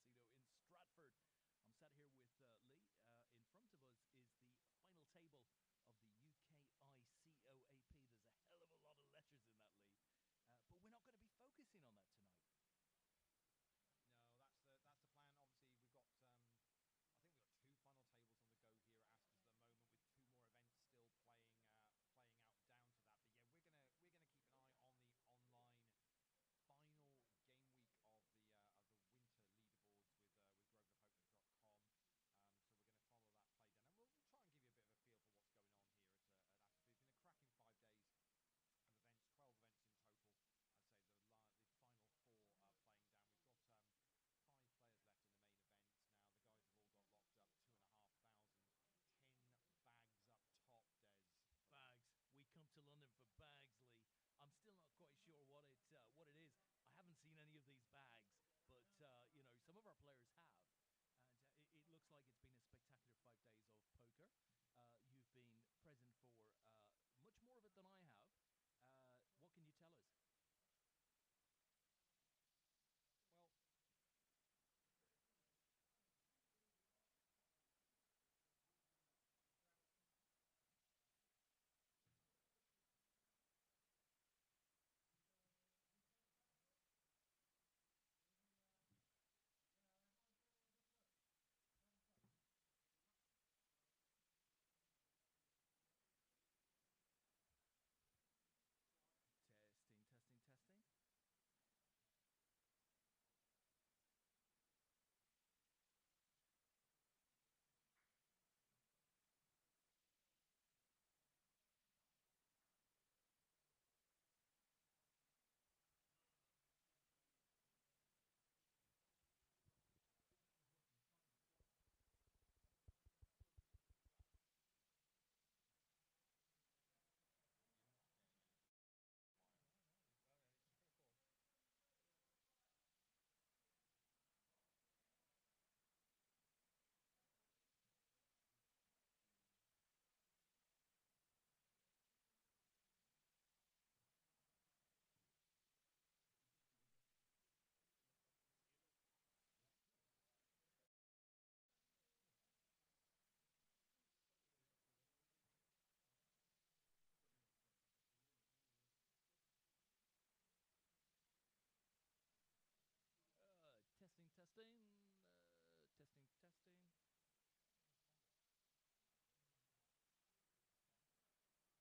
Casino in Stratford. I'm sat here with Leigh. In front of us is the final table of the UKICOAP. There's a hell of a lot of letters in that, Leigh. But we're not going to be focusing on that tonight. No, that's the plan. Obviously, we've got I think we've got two final tables on the go here at Aspers at the moment, with two more events still playing out down to that. But yeah, we're gonna keep an eye on the online final game week of the winter leaderboards with grosvenorpoker.com. So we're gonna follow that play down, and we'll try and give you a bit of a feel for what's going on here at Aspers. It's been a cracking 5 days of events, 12 events in total. I'd say the final four are playing down. We've got 5 players left in the main event now. The guys have all got locked up 2,500, 10 bags up top. Des, Bags. We come to London for bags, Leigh. I'm still not quite sure what it is. I haven't seen any of these bags, but some of our players have, and it looks like it's been a spectacular 5 days of poker. You've been present for much more of it than I have. What can you tell us? well, Testing, testing, testing. Testing,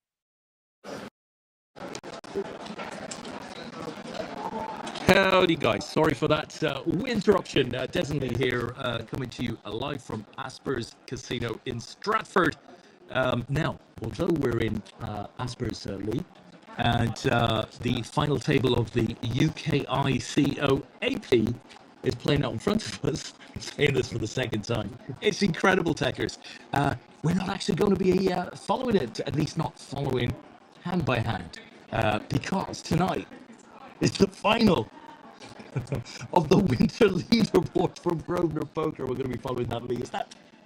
testing, testing, testing. Howdy, guys. Sorry for that interruption. Definitely here, coming to you live from Aspers Casino in Stratford. Now, although we're in Aspers, Leigh, and the final table of the UKICOAP is playing out in front of us. I'm saying this for the second time. It's incredible, Techers. We're not actually going to be following it, at least not following hand by hand, because tonight is the final of the winter leaderboard from Grosvenor Poker. We're going to be following that, Leigh.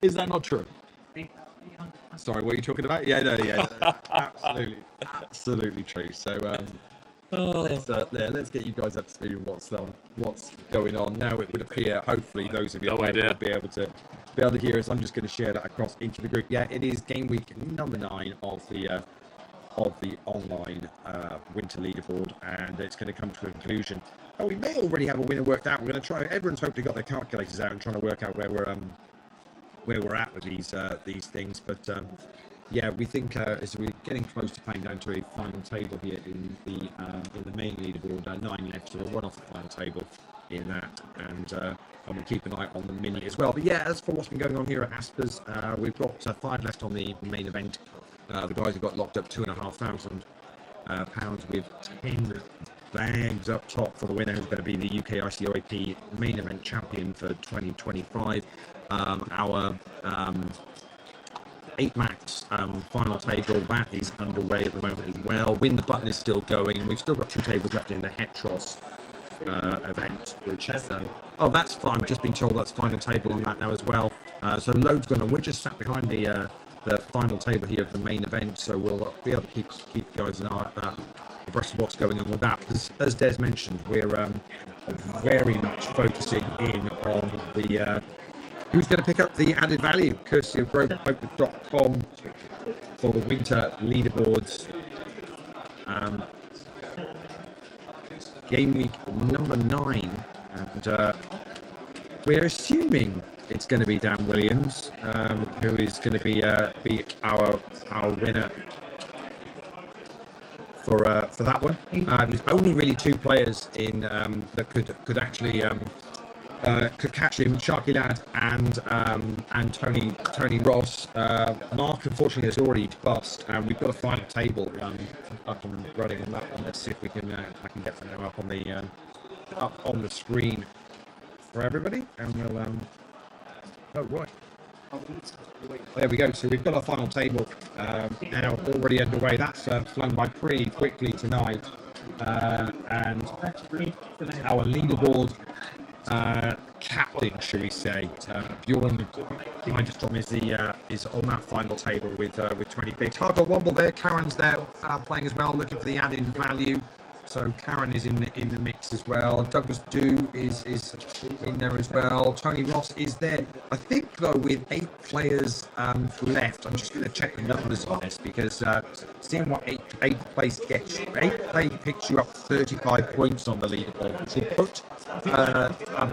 Is that not true? Sorry, what are you talking about? Yeah, no, yeah, absolutely, absolutely true. So let's get you guys up to speed with what's going on now. It would appear, hopefully, those of you No will idea. be able to hear us. I'm just going to share that across into the group. Yeah, it is game week number 9 of the online winter leaderboard, and it's going to come to a conclusion. Oh, we may already have a winner worked out. We're going to try. Everyone's hopefully got their calculators out and trying to work out where we're at with these things. But yeah, we think as we're getting close to playing down to a final table here in the main leaderboard, 9 left, so we're one off the final table in that, and we'll keep an eye on the mini as well. But yeah, as for what's been going on here at Aspers, we've got 5 left on the main event. The guys have got locked up £2,500 with 10 bags up top for the winner, who's going to be the UKICOAP main event champion for 2025. Our 8 max final table, that is underway at the moment as well. Win the button is still going, and we've still got 2 tables left in the Hetros event, which is oh, that's fine. I've just been told that's final table on that now as well. So loads going on. We're just sat behind the final table here of the main event, so we'll be able to keep you guys an eye abreast of what's going on with that. Because as Des mentioned, we're very much focusing in on the who's going to pick up the added value, courtesy of GrowPoker.com for the winter leaderboards. Game week number 9, and we're assuming it's going to be Dan Williams, who is going to be our winner for that one. There's only really 2 players in that could actually could catch him: Sharky Lad and Tony Ross. Mark, unfortunately, has already bust, and we've got a final table up and running on that one. Let's see if we can I can get them up on the screen for everybody, and we'll oh right. There we go. So we've got our final table now already underway. That's flown by pretty quickly tonight, and our leaderboard captain, shall we say, Bjorn Heiderstrom is on that final table with 20 picks. Hardcore Womble there, Karen's there playing as well, looking for the added value. So Karen is in the mix as well. Douglas Dew is in there as well. Tony Ross is there. I think though, with 8 players left, I'm just going to check the numbers on this, because seeing what 8th place gets you, 8th place picks you up 35 points on the leaderboard, which will put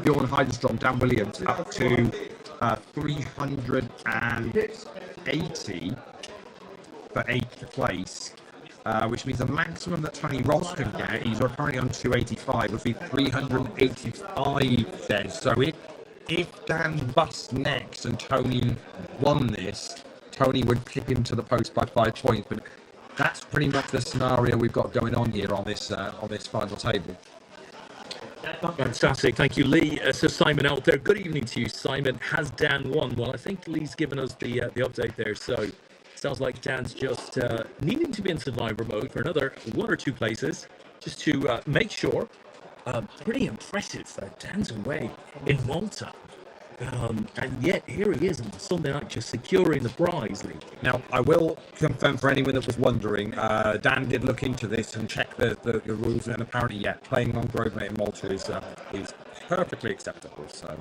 Bjorn Heiderstrom, Dan Williams, up to 380 for 8th place. Which means the maximum that Tony Ross can get, he's currently on 285, would be 385 then. So if Dan busts next and Tony won this, Tony would kick him to the post by 5 points. But that's pretty much the scenario we've got going on here on this final table. Fantastic, thank you, Leigh. So Simon out there, good evening to you, Simon. Has Dan won? Well, I think Leigh's given us the update there. So sounds like Dan's just needing to be in survivor mode for another 1 or 2 places, just to make sure. Pretty impressive that Dan's away in Malta. And yet here he is on Sunday night, just securing the prize, Leigh. Now, I will confirm for anyone that was wondering, Dan did look into this and check the rules, and apparently, playing on Grosvenor in Malta is perfectly acceptable. So,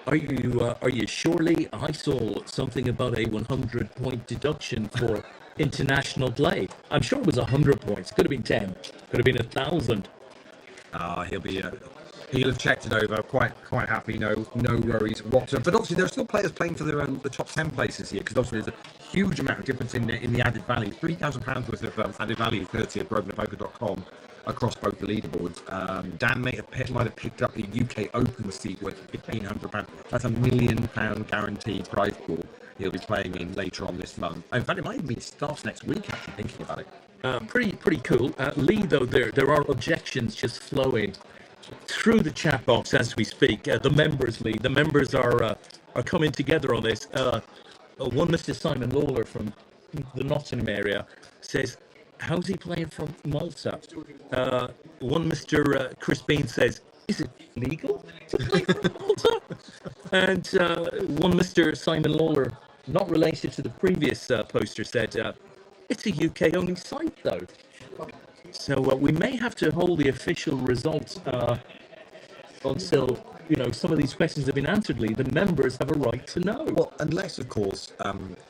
are you surely? I saw something about a 100-point deduction for international play. I'm sure it was 100 points. Could have been 10. Could have been 1,000. He'll have checked it over, quite happy, no worries whatsoever. But obviously, there are still players playing for the top 10 places here, because obviously there's a huge amount of difference in the added value. £3,000 worth of added value, courtesy of GrosvenorPoker.com, across both the leaderboards. Dan might have picked up the UK Open seat worth £1,500. That's £1 million guaranteed prize pool he'll be playing in later on this month. In fact, it might even start next week, actually, thinking about it. Pretty cool. Leigh, though, there are objections just flowing through the chat box as we speak. The members, Leigh, the members are coming together on this. One Mr. Simon Lawler from the Nottingham area says, how's he playing from Malta? One Mr. Chris Bean says, is it legal to play from Malta? And one Mr. Simon Lawler, not related to the previous poster, said, it's a UK only site though. So we may have to hold the official results until some of these questions have been answered, Leigh. The members have a right to know. Well, unless of course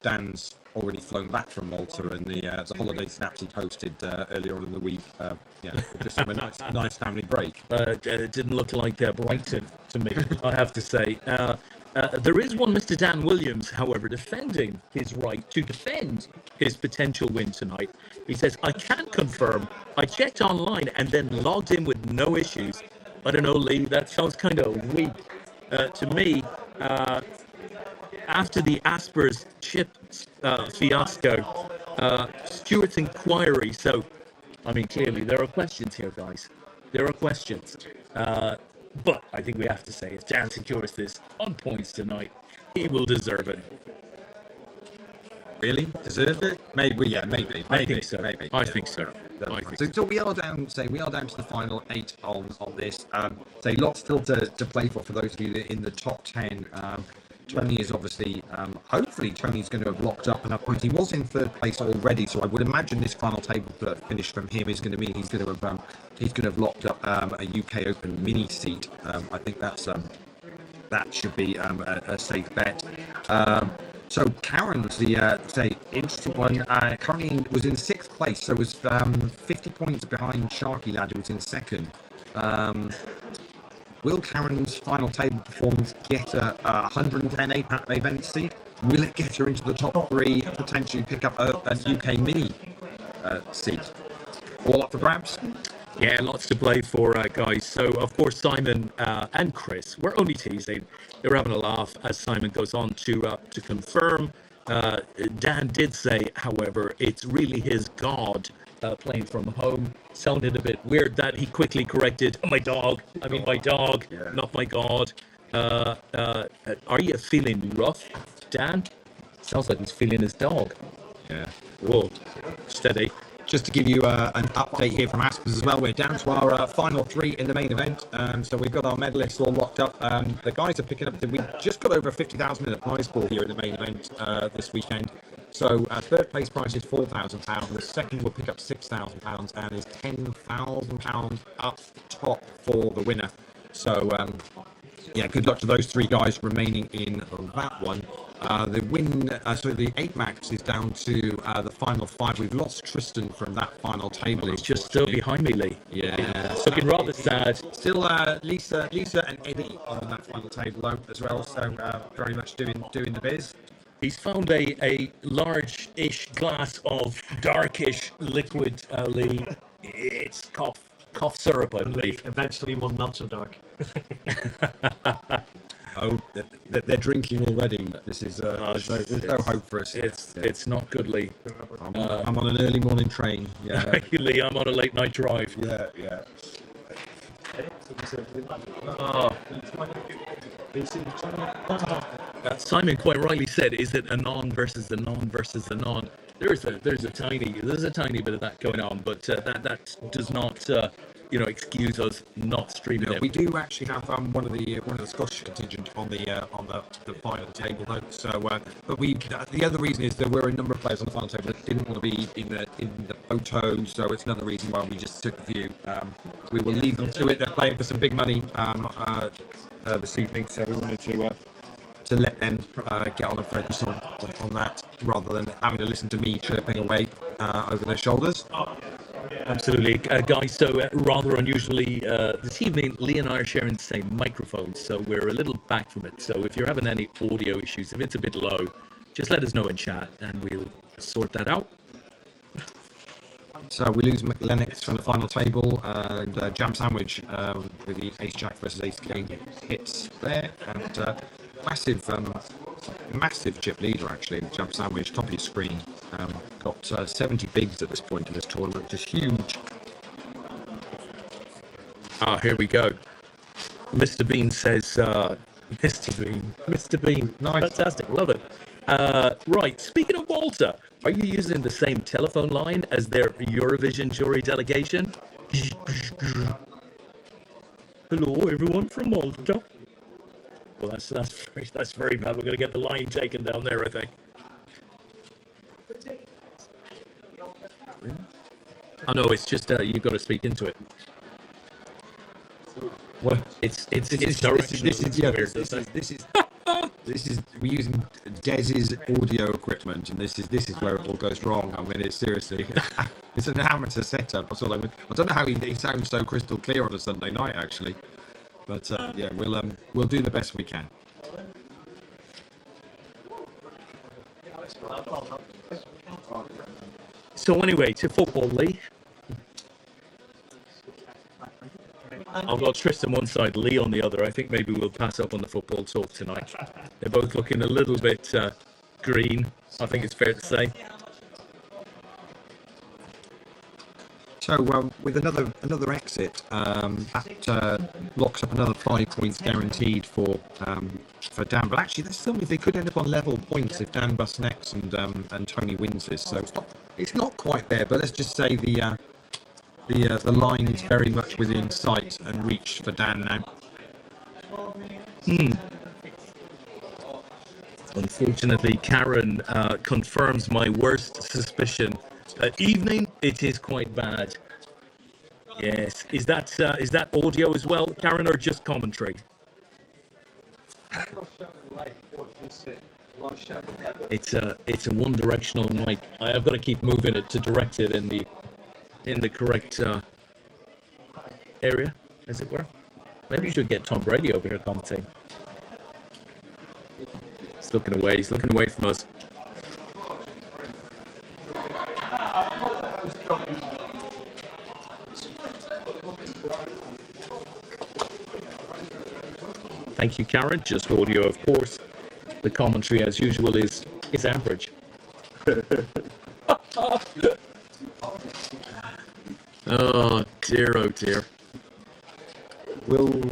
Dan's already flown back from Malta, and the holiday snaps he posted earlier on in the week, just have a nice family break. It didn't look like Brighton to me, I have to say. There is one Mr. Dan Williams, however, defending his right to defend his potential win tonight. He says, I can confirm, I checked online and then logged in with no issues. I don't know, Leigh, that sounds kind of weak to me. After the Aspers chip fiasco, Stuart's inquiry. So, I mean, clearly there are questions here, guys. There are questions. But I think we have to say, if Dan secures this on points tonight, he will deserve it. Really? Deserve it? Maybe. I think so. Maybe. I think so. So we are down to the final 8 on this. Lots still to play for those of you in the top 10. Tony is obviously, hopefully Tony's going to have locked up enough points. He was in third place already, so I would imagine this final table finish from him is going to mean he's going to have locked up a UK Open mini seat. I think that should be a safe bet. So Karen's the interesting one. Currently was in sixth place, so was 50 points behind Sharky Lad, who was in second. Will Karen's final table performance get a 110 APAT event seed? Will it get her into the top three, potentially pick up a UK mini seat? All up for grabs? Yeah, lots to play for, guys. So, of course, Simon and Chris, we're only teasing. They're having a laugh as Simon goes on to confirm. Dan did say, however, it's really his God playing from home. Sounded a bit weird that he quickly corrected, my dog. I mean, my dog, not my God. Are you feeling rough, Dan? Sounds like he's feeling his dog. Yeah. Whoa, steady. Just to give you an update here from Aspers as well, we're down to our final three in the main event. So we've got our medalists all locked up. The guys are picking up, we just got over 50,000 in the prize pool here in the main event this weekend. So third place prize is £4,000. The second will pick up £6,000 and is £10,000 up top for the winner. So yeah, good luck to those three guys remaining in that one. The 8 max is down to the final 5. We've lost Tristan from that final table. He's just still behind me, Lee. Yeah, looking rather sad. Still Lisa and Eddie on that final table though as well. So very much doing the biz. He's found a large-ish glass of darkish liquid, Lee. It's cough syrup, I believe. Eventually one not so dark. Oh, they're drinking already. This is there's no hope for us. It's not good, Lee. I'm on an early morning train. Yeah, Lee, I'm on a late night drive. yeah. Simon quite rightly said, "Is it a non versus the non versus the non?" There's a tiny bit of that going on, but that does not excuse us not streaming it. We do actually have one of the Scottish contingent on the final table though. So, but the other reason is there were a number of players on the final table that didn't want to be in the photo, so it's another reason why we just took the view. We will leave them to it. They're playing for some big money this evening, so we wanted to let them get on and focus on that rather than having to listen to me chirping away over their shoulders. Absolutely, guys. So rather unusually, this evening, Lee and I are sharing the same microphone, so we're a little back from it. So if you're having any audio issues, if it's a bit low, just let us know in chat, and we'll sort that out. So we lose Lennox from the final table, and Jam Sandwich with the Ace Jack versus Ace King hits there, and massive chip leader actually. Jam Sandwich, top of your screen, got 70 bigs at this point in this tournament, just huge. Here we go. Mr. Bean says, Mr. Bean, Nice. Fantastic, love it. Right, speaking of Malta, are you using the same telephone line as their Eurovision jury delegation? Hello, everyone from Malta. Well, that's very bad. We're going to get the line taken down there, I think. Oh no, it's just you've got to speak into it. Well, This is we're using Des's audio equipment, and this is where it all goes wrong. I mean, it's seriously, it's an amateur setup. That's all I don't know how he sounds so crystal clear on a Sunday night, actually. But yeah, we'll do the best we can. So anyway, to football, Lee. I've got Tristan one side, Lee on the other. I think maybe we'll pass up on the football talk tonight. They're both looking a little bit green, I think it's fair to say. So with another exit, that locks up another 5 points guaranteed for Dan. But actually, that still means they could end up on level points if Dan busts next and Tony wins this. So it's not quite there. But let's just say the line is very much within sight and reach for Dan now. Unfortunately, Karen confirms my worst suspicion. Evening, it is quite bad. Yes. Is that audio as well, Karen, or just commentary? It's a one-directional mic. I've got to keep moving it to direct it in the correct area, as it were. Maybe you should get Tom Brady over here commentating. He's looking away. He's looking away from us. Thank you, Karen. Just audio, of course. The commentary, as usual, is average. Oh dear, oh dear. Will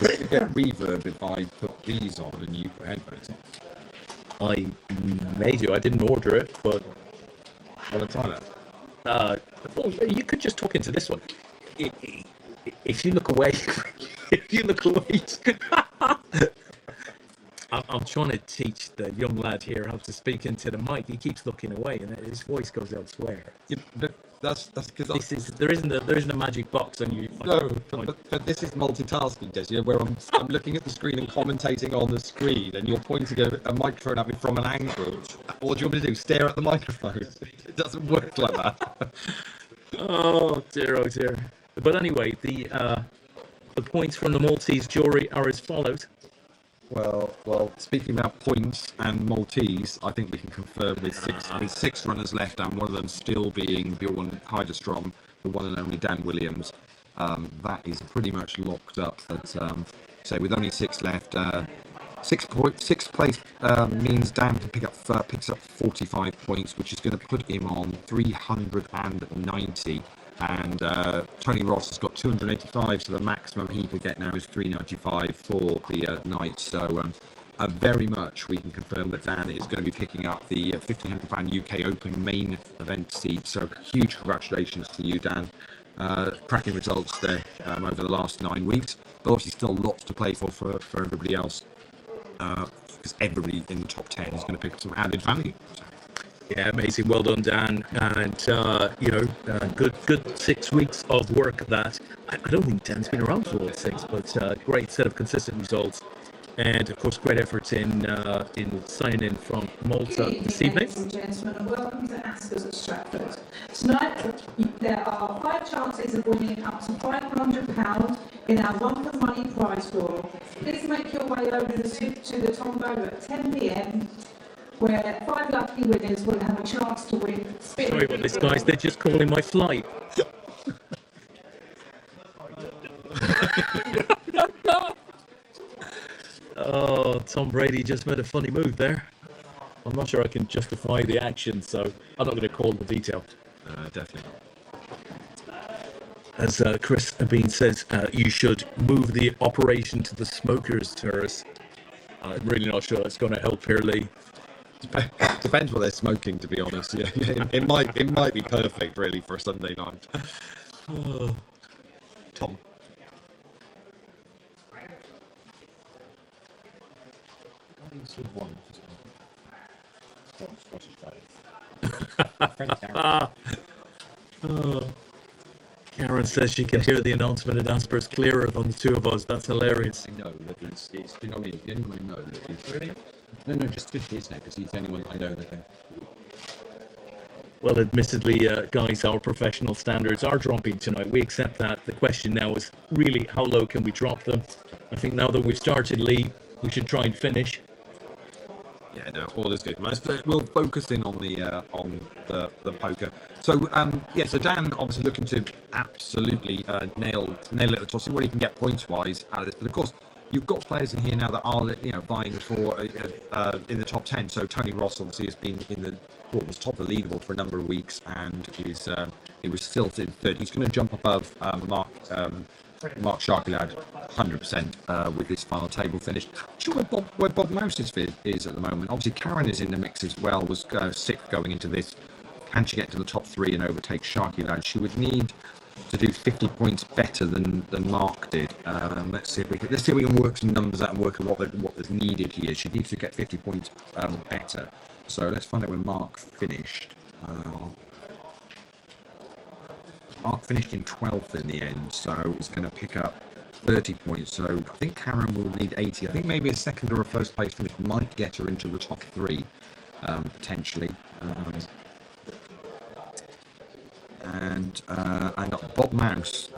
it get reverb if I put these on and you put headphones on? I may do. I didn't order it, but Want to try that? well, you could just talk into this one. If you look away, if you look away. I'm trying to teach the young lad here how to speak into the mic. He keeps looking away, and his voice goes elsewhere. Yeah, that's because There isn't a magic box on you. no, but this is multitasking, Des. You know, where I'm looking at the screen and commentating on the screen, and you're pointing a microphone at me from an angle. What do you want me to do? Stare at the microphone? It doesn't work like that. Oh dear, oh dear. But anyway, the points from the Maltese jury are as follows. Well, speaking about points and Maltese, I think we can confirm with six runners left, and one of them still being Bjorn Heiderstrom, the one and only Dan Williams. That is pretty much locked up. But so with only 6 left, sixth place means Dan can picks up 45 points, which is going to put him on 390. And Tony Ross has got 285, so the maximum he could get now is 395 for the night. So very much we can confirm that Dan is going to be picking up the £1,500 UK Open main event seat. So huge congratulations to you, Dan. Cracking results there over the last 9 weeks, but obviously still lots to play for everybody else, because everybody in the top 10 is going to pick up some added value. Yeah, amazing. Well done, Dan. And, good 6 weeks of work that I don't think Dan's been around for all 6, but great set of consistent results. And, of course, great efforts in signing in from Malta this evening. Ladies and gentlemen, and welcome to Aspers at Stratford. Tonight, there are 5 chances of winning up to £500 in our One for Money prize draw. Please make your way over to the tombola at 10 p.m. where 5 lucky winners will have a chance to win. Sorry about this, guys. They're just calling my flight. Oh, Tom Brady just made a funny move there. I'm not sure I can justify the action, so I'm not going to call the detail. Definitely. As Chris Bean says, you should move the operation to the smokers terrace. I'm really not sure that's going to help here, Leigh. Depends what they're smoking, to be honest. Yeah, it might be perfect, really, for a Sunday night. Tom. Karen says she can hear the announcement at Aspers clearer than the two of us. That's hilarious. I know that it's you know, the only one I know that is really. No, just his name, because he's the only one I know that can. Well, admittedly, guys, our professional standards are dropping tonight. We accept that. The question now is really how low can we drop them? I think now that we've started, Leigh, we should try and finish. Yeah, no, all is good. We'll focus in on the poker. So so Dan obviously looking to absolutely nail it at the top, see what he can get points wise out of this. But of course, you've got players in here now that are vying for in the top 10. So Tony Ross obviously has been was top of the leaderboard for a number of weeks, and he was still in third. He's going to jump above Mark Sharkey-Lad 100% with this final table finish. Sure, where Bob Mouse is at the moment. Obviously, Karen is in the mix as well. Was 6th going into this. Can she get to the top 3 and overtake Sharkey-Lad? She would need to do 50 points better than Mark did. Let's see if we can work some numbers out and work out what is needed here. She needs to get 50 points better. So let's find out where Mark finished. Mark finished in 12th in the end, so it's going to pick up 30 points. So I think Karen will need 80. I think maybe a second or a first place finish might get her into the top 3, potentially. And Bob Mouse.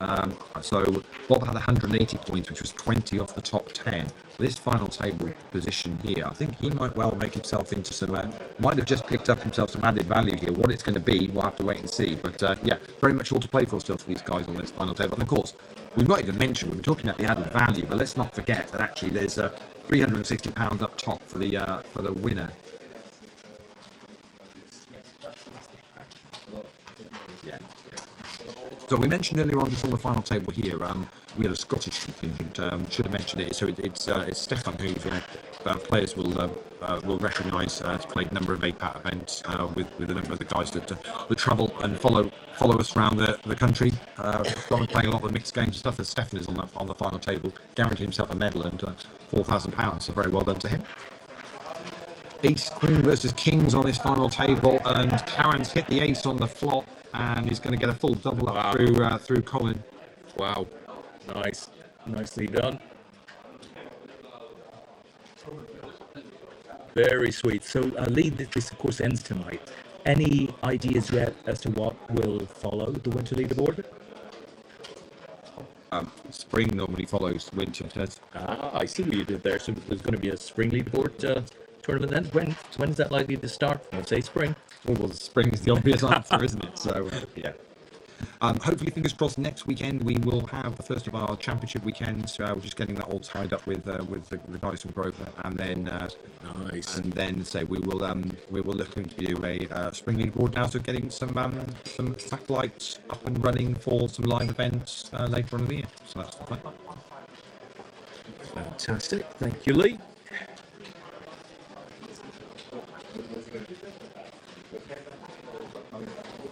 So Bob had 180 points, which was 20 off the top 10. This final table position here, I think he might well make himself into some. Might have just picked up himself some added value here. What it's going to be, we'll have to wait and see. But yeah, very much all to play for still for these guys on this final table. And of course, we've not even mentioned we're talking about the added value, but let's not forget that actually there's £360 up top for the winner. So we mentioned earlier on before the final table here, we had a Scottish contingent. Should have mentioned it. So it's Stefan, who players will recognise. Has played a number of APAT events with a number of the guys that travel and follow us around the country. Playing a lot of the mixed games and stuff. And Stefan is on the final table, guaranteed himself a medal and £4,000. So very well done to him. Ace Queen versus Kings on this final table, and Karen's hit the ace on the flop. And he's going to get a full double up through Colin. Wow, nicely done. Very sweet. So, Leigh, this of course ends tonight. Any ideas yet as to what will follow the Winter Leaderboard? Spring normally follows winter. I see what you did there. So there's going to be a spring leaderboard tournament then. When is that likely to start? I'd say spring. Well, spring is the obvious answer, isn't it? So, yeah. Hopefully, fingers crossed, next weekend we will have the first of our championship weekends. We're just getting that all tied up with the guys from Grosvenor, and then nice. And then say we will look into do a spring leaderboard now. So getting some satellites up and running for some live events later on in the year. So that's the plan. Fantastic. Thank you, Leigh.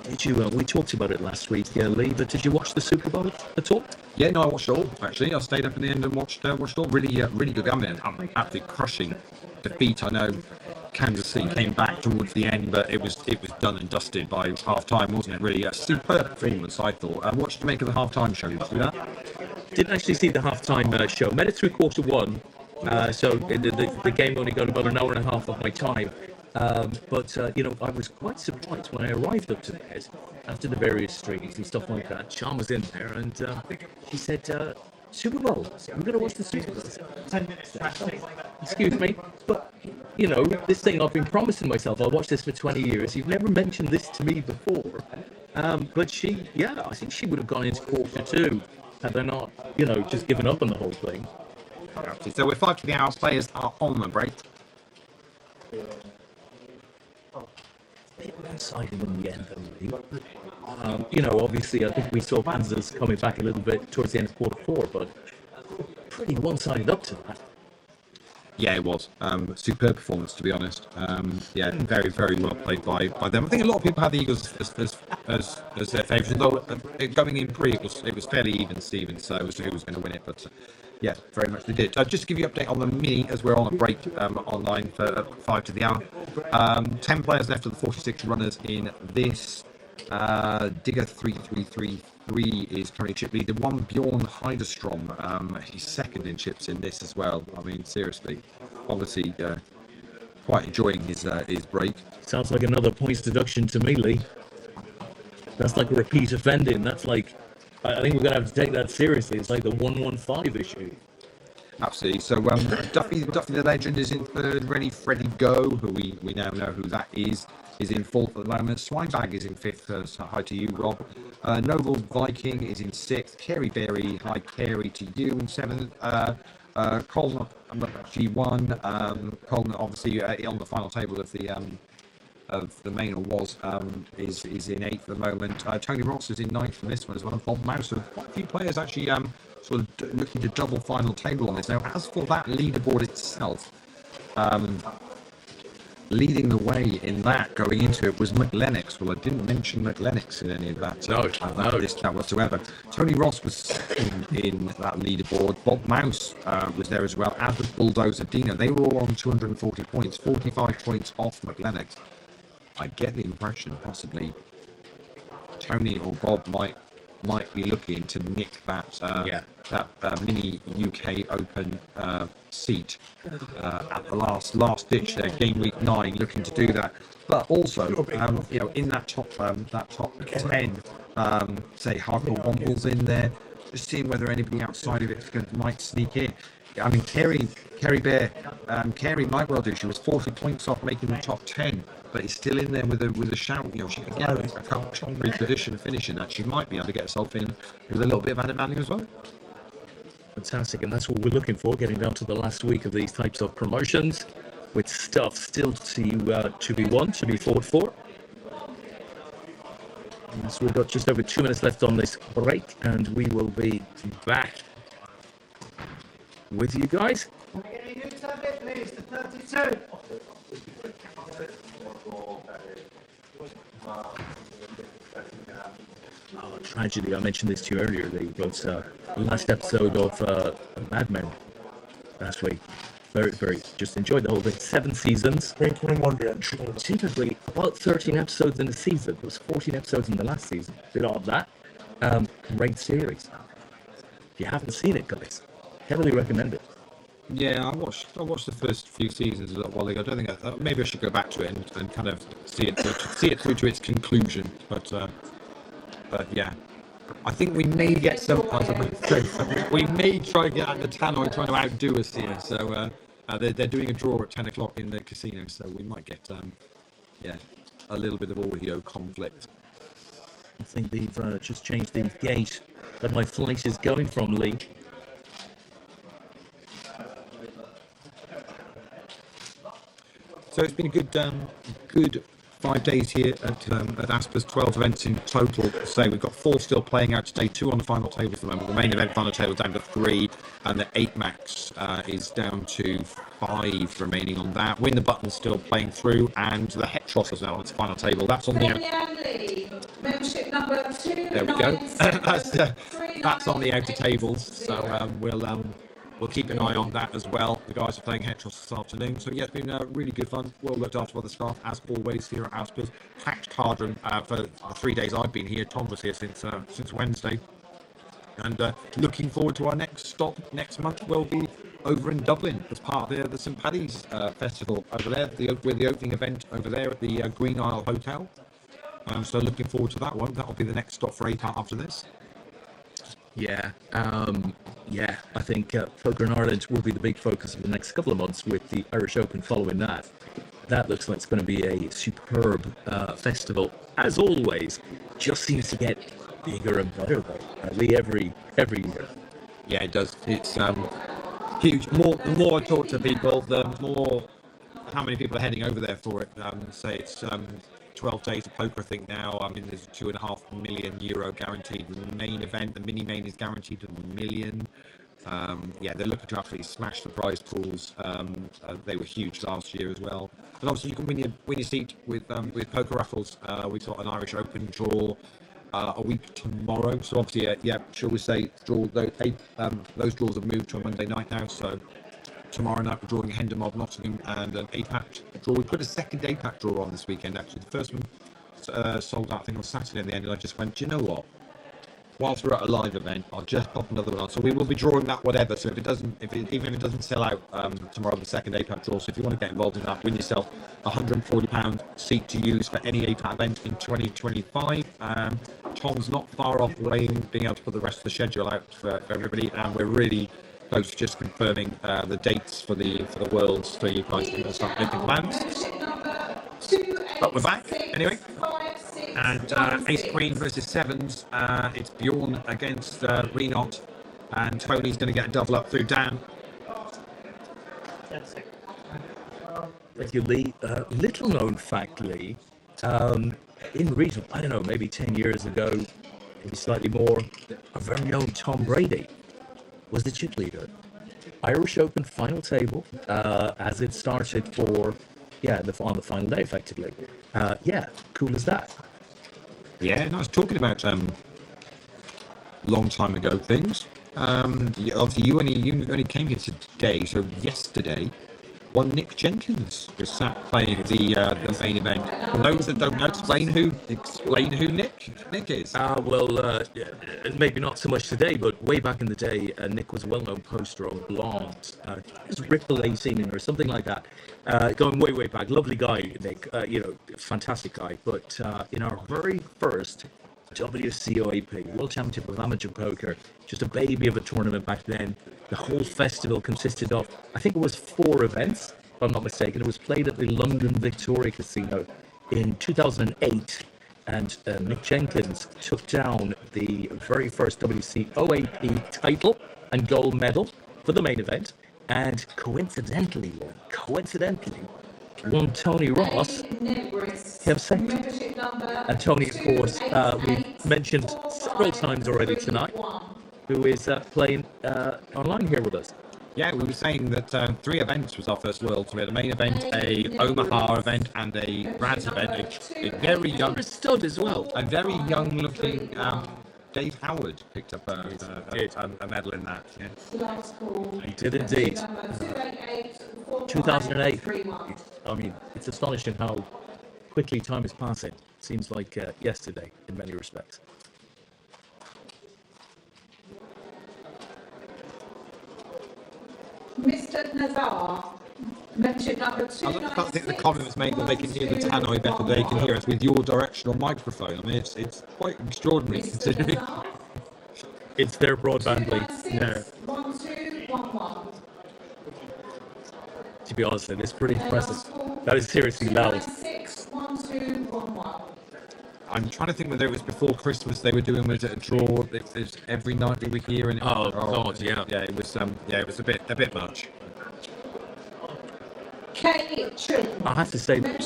Did you? We talked about it last week, Leigh. But did you watch the Super Bowl at all? Yeah, no, I watched it all. Actually, I stayed up in the end and watched all. Really good. I mean, absolutely crushing defeat. I know Kansas City came back towards the end, but it was done and dusted by half time, wasn't it? Really a superb performance, I thought. What did you make of the half time show? Did you see that? Didn't actually see the half time show. Made it through quarter one, so the game only got about an hour and a half of my time. But I was quite surprised when I arrived up to bed after the various streams and stuff like that. Sean was in there, and he said, Super Bowl. I'm going to watch the Super Bowl. Excuse me, but this thing I've been promising myself. I'll watch this for 20 years. You've never mentioned this to me before. But I think she would have gone into quarter two had I not, just given up on the whole thing. So we're 5 to the hour. Players are on the break. One-sided in the end, though. Obviously, I think we saw Kansas coming back a little bit towards the end of quarter four, but pretty one-sided up to that. Yeah, it was. Superb performance, to be honest. Very, very well played by them. I think a lot of people had the Eagles as their favourites, although going in pre, it was fairly even Steven, so it was who was going to win it, but yeah, very much they did. Just to give you an update on the mini, as we're on a break online for 5 to the hour. 10 players left of the 46 runners in this. Digger 3333 is currently chip leader. One Bjorn Heiderstrom, he's second in chips in this as well. I mean, seriously, obviously quite enjoying his break. Sounds like another points deduction to me, Leigh. That's like a repeat offending. That's like, I think we're going to have to take that seriously. It's like the 115 issue. Absolutely. So Duffy the Legend is in third. Ready Freddy Go, who we now know who that is in fourth at the moment. Swinebag is in fifth. Hi to you, Rob. Noble Viking is in sixth. Kerry Berry, hi Kerry to you in seventh. Colin G1. Colin obviously on the final table of the main is in eighth at the moment. Tony Ross is in ninth for this one as well. Bob Mouse. So quite a few players actually sort of looking to double final table on this. Now, as for that leaderboard itself, leading the way in that going into it was McLennox. Well, I didn't mention McLennox in any of that. That whatsoever. Tony Ross was in that leaderboard. Bob Mouse was there as well, as was Bulldozer Dino. They were all on 240 points, 45 points off McLennox. I get the impression possibly Tony or Bob might be looking to nick that mini UK Open seat at the last ditch there, game week 9, looking to do that. But also, in that top 10, say Hardcore Wombles in there, just seeing whether anybody outside of it might sneak in. I mean, Kerry might well do. She was 40 points off making the top 10, but it's still in there with a shout. She can get a couple position finishing that. She might be able to get herself in with a little bit of added value as well. Fantastic, and that's what we're looking for, getting down to the last week of these types of promotions, with stuff still to be won, to be fought for. And so we've got just over 2 minutes left on this break, and we will be back with you guys. Please, the 32. Oh, tragedy. I mentioned this to you earlier. They wrote last episode of Mad Men last week. Very, very, just enjoyed the whole thing. 7 seasons. Typically about 13 episodes in the season. There was 14 episodes in the last season. Bit odd that. Great series. If you haven't seen it, guys, heavily recommend it. Yeah, I watched the first few seasons a little while ago. I don't think maybe I should go back to it and kind of see it through to its conclusion. But yeah, I think we may get some. We may try to get at the Tannoy trying to outdo us here. So they're doing a draw at 10 o'clock in the casino, so we might get a little bit of audio conflict. I think they've just changed the gate that my flight is going from, Leigh. So it's been a good 5 days here at Aspers, 12 events in total. So we've got 4 still playing out today, 2 on the final table at the moment. The main event final table down to 3, and the 8 max is down to 5 remaining on that. Win the Button still playing through, and the Hetros as well on its final table. That's on the membership number 2. There we go. That's on the outer tables. So we'll keep an eye on that as well. The guys are playing Hetros this afternoon. So, yeah, it's been really good fun. Well looked after by the staff, as always, here at Aspers. Packed cardroom for the 3 days I've been here. Tom was here since Wednesday. And looking forward to our next stop next month. We'll be over in Dublin as part of the St Paddy's Festival over there. We're the opening event over there at the Green Isle Hotel. So looking forward to that one. That'll be the next stop for APAT after this. Yeah, I think Poker in Ireland will be the big focus of the next couple of months, with the Irish Open following that. That looks like it's going to be a superb festival. As always, just seems to get bigger and better, though, every year. Yeah, it does. It's huge. The more I talk to people, the more how many people are heading over there for it. Say it's 12 days of poker, I think now. I mean, there's €2.5 million guaranteed. The main event, the mini main, is guaranteed $1 million. They're looking to absolutely smash the prize pools. They were huge last year as well. And obviously, you can win your seat with poker raffles. We've got an Irish Open draw a week tomorrow. So obviously, shall we say, those draws have moved to a Monday night now. So tomorrow night we're drawing Hendon Mob Nottingham and an APAT draw. We put a second APAT draw on this weekend, actually. The first one sold out, I think, on Saturday in the end, and I just went, do you know what? Whilst we're at a live event, I'll just pop another one on. So we will be drawing that whatever. So even if it doesn't sell out tomorrow, the second APAT draw. So if you want to get involved in that, win yourself a £140 seat to use for any APAT event in 2025. Tom's not far off being able to put the rest of the schedule out for everybody, and we're really close to just confirming the dates for the Worlds, so you guys can start making plans. But we're back anyway. And Ace Queen versus Sevens. It's Bjorn against Renot, and Tony's going to get a double up through Dan. Thank you, Leigh. Little known fact, Leigh. In region, I don't know, maybe 10 years ago, maybe slightly more, our very own Tom Brady was the chip leader. Irish Open final table, as it started for on the final day, effectively. Cool as that. Yeah, and I was talking about long time ago things. Obviously, you only came here today, so yesterday, one Nick Jenkins was sat playing the main event. For those that don't know, explain who Nick is. Maybe not so much today, but way back in the day, Nick was a well-known poster on Blonde. It was Ripple 18 or something like that. Going way back, lovely guy, Nick. Fantastic guy. But in our very first WCOAP, World Championship of Amateur Poker, just a baby of a tournament back then. The whole festival consisted of, I think it was 4 events, if I'm not mistaken. It was played at the London Victoria Casino in 2008, and Nick Jenkins took down the very first WCOAP title and gold medal for the main event, and coincidentally won Tony Ross himself. And Tony, of course, we've mentioned several times already tonight, who is playing online here with us. Yeah, we were saying that 3 events was our first world. So we had a main event, a Omaha event, and a Brad's event. A very young stud as well. A very young-looking Dave Howard picked up a medal in that. Yeah. He did indeed. 2008. I mean, it's astonishing how quickly time is passing. Seems like yesterday in many respects. Mr. Nazar, mentioned number 2. I can't think the comment was made that they can hear the tannoy better than they can hear us with your directional microphone. I mean, it's quite extraordinary considering. It's their broadband lead. Yeah. 1211. To be honest, it's pretty impressive. That is seriously loud. 1211. I'm trying to think whether it was before Christmas they were doing was it a draw. It's every night we were here and God, yeah. Yeah, it was a bit much. I have to say that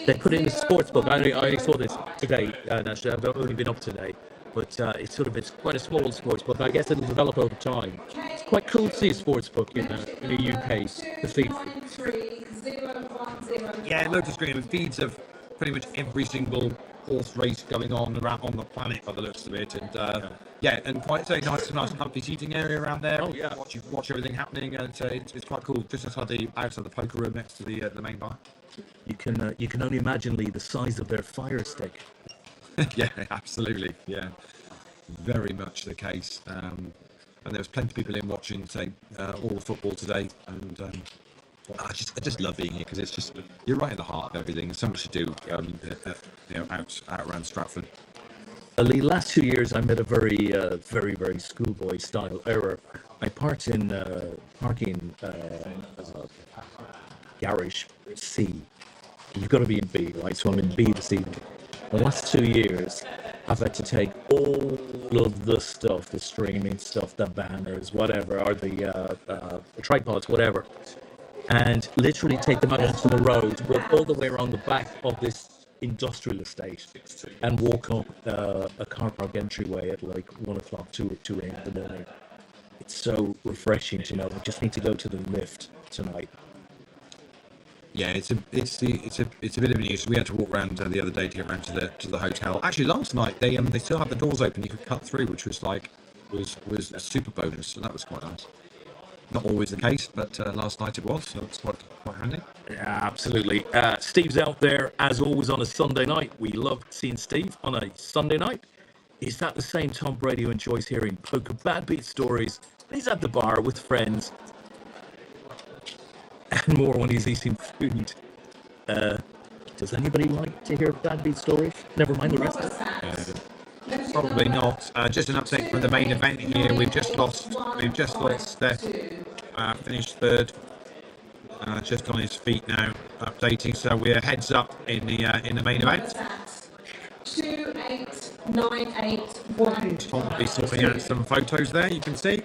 they put in a sports book. I saw this today. Actually, I've only been up today, but it's quite a small sports book. I guess it'll develop over time. It's quite cool to see a sports book in the UK. The feed. Yeah, loads of screen and feeds of pretty much every single horse race going on around on the planet by the looks of it, and and quite a nice and lovely seating area around there. Oh yeah, watch everything happening, and it's quite cool. Just outside the poker room next to the main bar. You can only imagine, Lee, the size of their fire stick. Yeah, absolutely. Yeah, very much the case. And there was plenty of people in watching, say, all the football today, and. I just love being here because it's just you're right in the heart of everything. There's so much to do, out around Stratford. The last 2 years, I'm at a very schoolboy style error. I parked in garage C. You've got to be in B, right? So I'm in B this evening. The last 2 years, I've had to take all of the stuff, the streaming stuff, the banners, whatever, or the tripods, whatever, and literally take them out onto the road, walk all the way around the back of this industrial estate, and walk up a car park entryway at like 1 o'clock, 2 a.m. in the morning. It's so refreshing to know I just need to go to the lift tonight. Yeah, it's a bit of a news. We had to walk around the other day to get around to the hotel. Actually, last night they still had the doors open. You could cut through, which was a super bonus. So that was quite nice. Not always the case, but last night it was, so it's quite handy. Yeah, absolutely. Steve's out there, as always, on a Sunday night. We love seeing Steve on a Sunday night. Is that the same Tom Brady who enjoys hearing poker bad beat stories? He's at the bar with friends. And more when he's eating food. Does anybody like to hear bad beat stories? Never mind the rest. Probably not. Just an update from the main event here. We've just lost Steph. Finished third. Just on his feet now, updating. So we're heads up in the main event. 28981. Tom will be sorting out some photos there. You can see.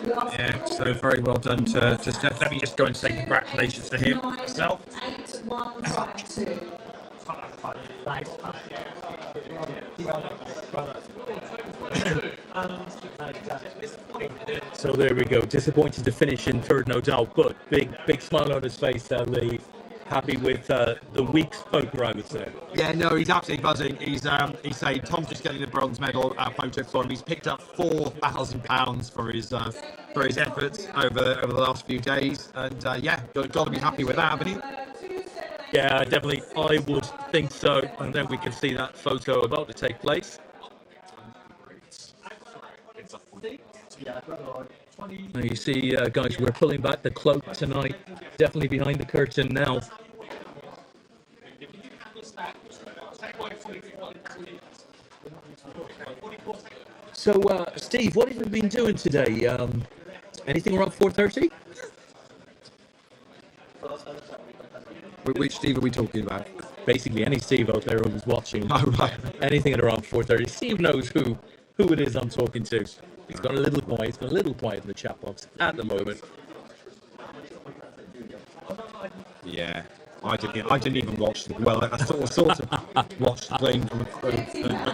Yeah, so very well done to Steph. Let me just go and say congratulations to him myself. 8152. So there we go. Disappointed to finish in third, no doubt, but big smile on his face. Leigh, happy with the week's poker, I would say. Yeah, no, he's absolutely buzzing. He's saying Tom's just getting the bronze medal photo for him. He's picked up £4,000 for his efforts over the last few days, and yeah, got to be happy with that, haven't you? Yeah, definitely. I would think so. And then we can see that photo about to take place. Now you see, guys, we're pulling back the cloak tonight. Definitely behind the curtain now. So, Steve, what have you been doing today? Anything around 4:30? Which Steve are we talking about? Basically, any Steve out there who's watching. Oh, right. Anything at around 4:30. Steve knows who it is I'm talking to. He's got a little quiet. He's got a little quiet in the chat box at the moment. Yeah, I didn't even watch the I sort of watched the playing from a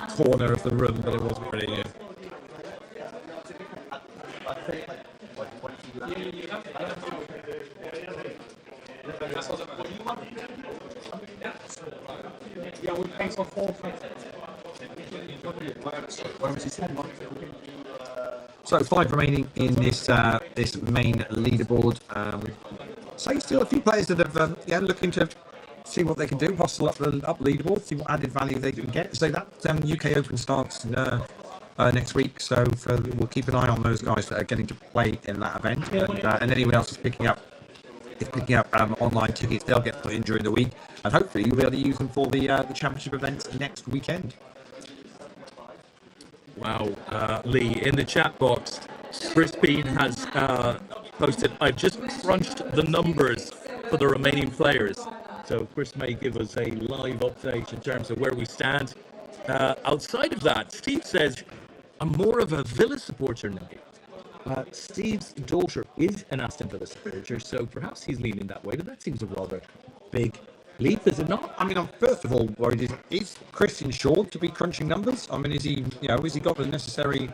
corner of the room, but it wasn't really. So 5 remaining in this main leaderboard. So still a few players that have looking to see what they can do, hustle up leaderboard, see what added value they can get. So that UK Open starts next week. So we'll keep an eye on those guys that are getting to play in that event, and anyone else is picking up online tickets. They'll get put in during the week, and hopefully you'll be able to use them for the championship events next weekend. Wow, Leigh, in the chat box, Chris Bean has posted, I've just crunched the numbers for the remaining players. So Chris may give us a live update in terms of where we stand. Outside of that, Steve says, I'm more of a Villa supporter now. Steve's daughter is an Aston Villa supporter, so perhaps he's leaning that way, but that seems a rather big leap, is it not? I mean, I'm first of all worried, is Chris insured to be crunching numbers? I mean, has he got the necessary,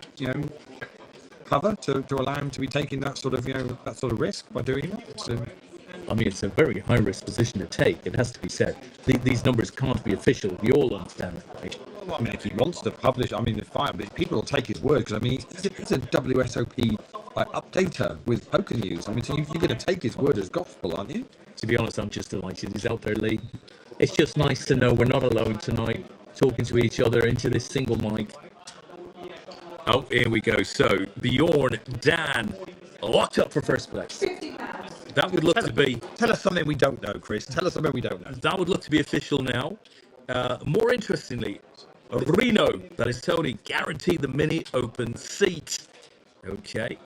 cover to allow him to be taking that sort of risk by doing that? So, I mean, it's a very high-risk position to take, it has to be said. These numbers can't be official, we all understand that, right? Well, I mean, if he wants to publish, I mean, it's fine, but people will take his word, because, I mean, he's a WSOP updater with poker news. I mean, so you're going to take his word as gospel, aren't you? To be honest, I'm just delighted he's out there, Leigh. It's just nice to know we're not alone tonight, talking to each other into this single mic. Oh, here we go. So, Bjorn, Dan, locked up for first place. That would look to be... Tell us something we don't know, Chris. Tell us something we don't know. That would look to be official now. More interestingly, Reno, that is Tony, guaranteed the mini open seat. Okay.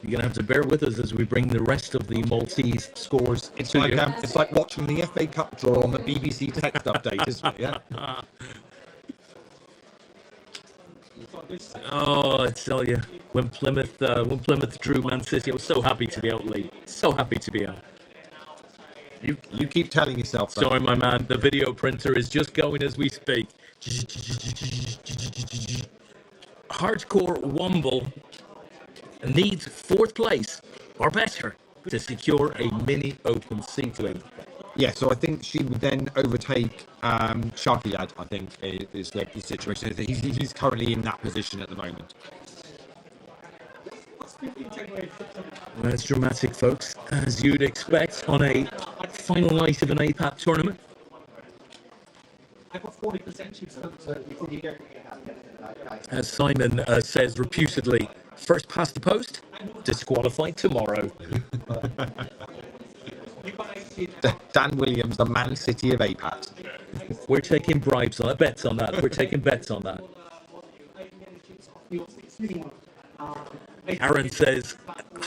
You're going to have to bear with us as we bring the rest of the Maltese scores. It's like watching the FA Cup draw on the BBC text update, isn't it? Yeah. Oh, I tell you, when Plymouth drew Man City, I was so happy to be out, Leigh. So happy to be out. You keep telling yourself that. Sorry, my man. The video printer is just going as we speak. Hardcore Womble needs 4th place or better to secure a mini open seat, Leigh. Yeah, so I think she would then overtake Sharkyad, I think, is the situation. He's currently in that position at the moment. Well, that's dramatic, folks, as you'd expect on a final night of an APAT tournament. As Simon says reputedly, first past the post, disqualified tomorrow. Dan Williams, the Man City of APAT. We're taking bribes on that, bets on that. We're taking bets on that. Aaron says,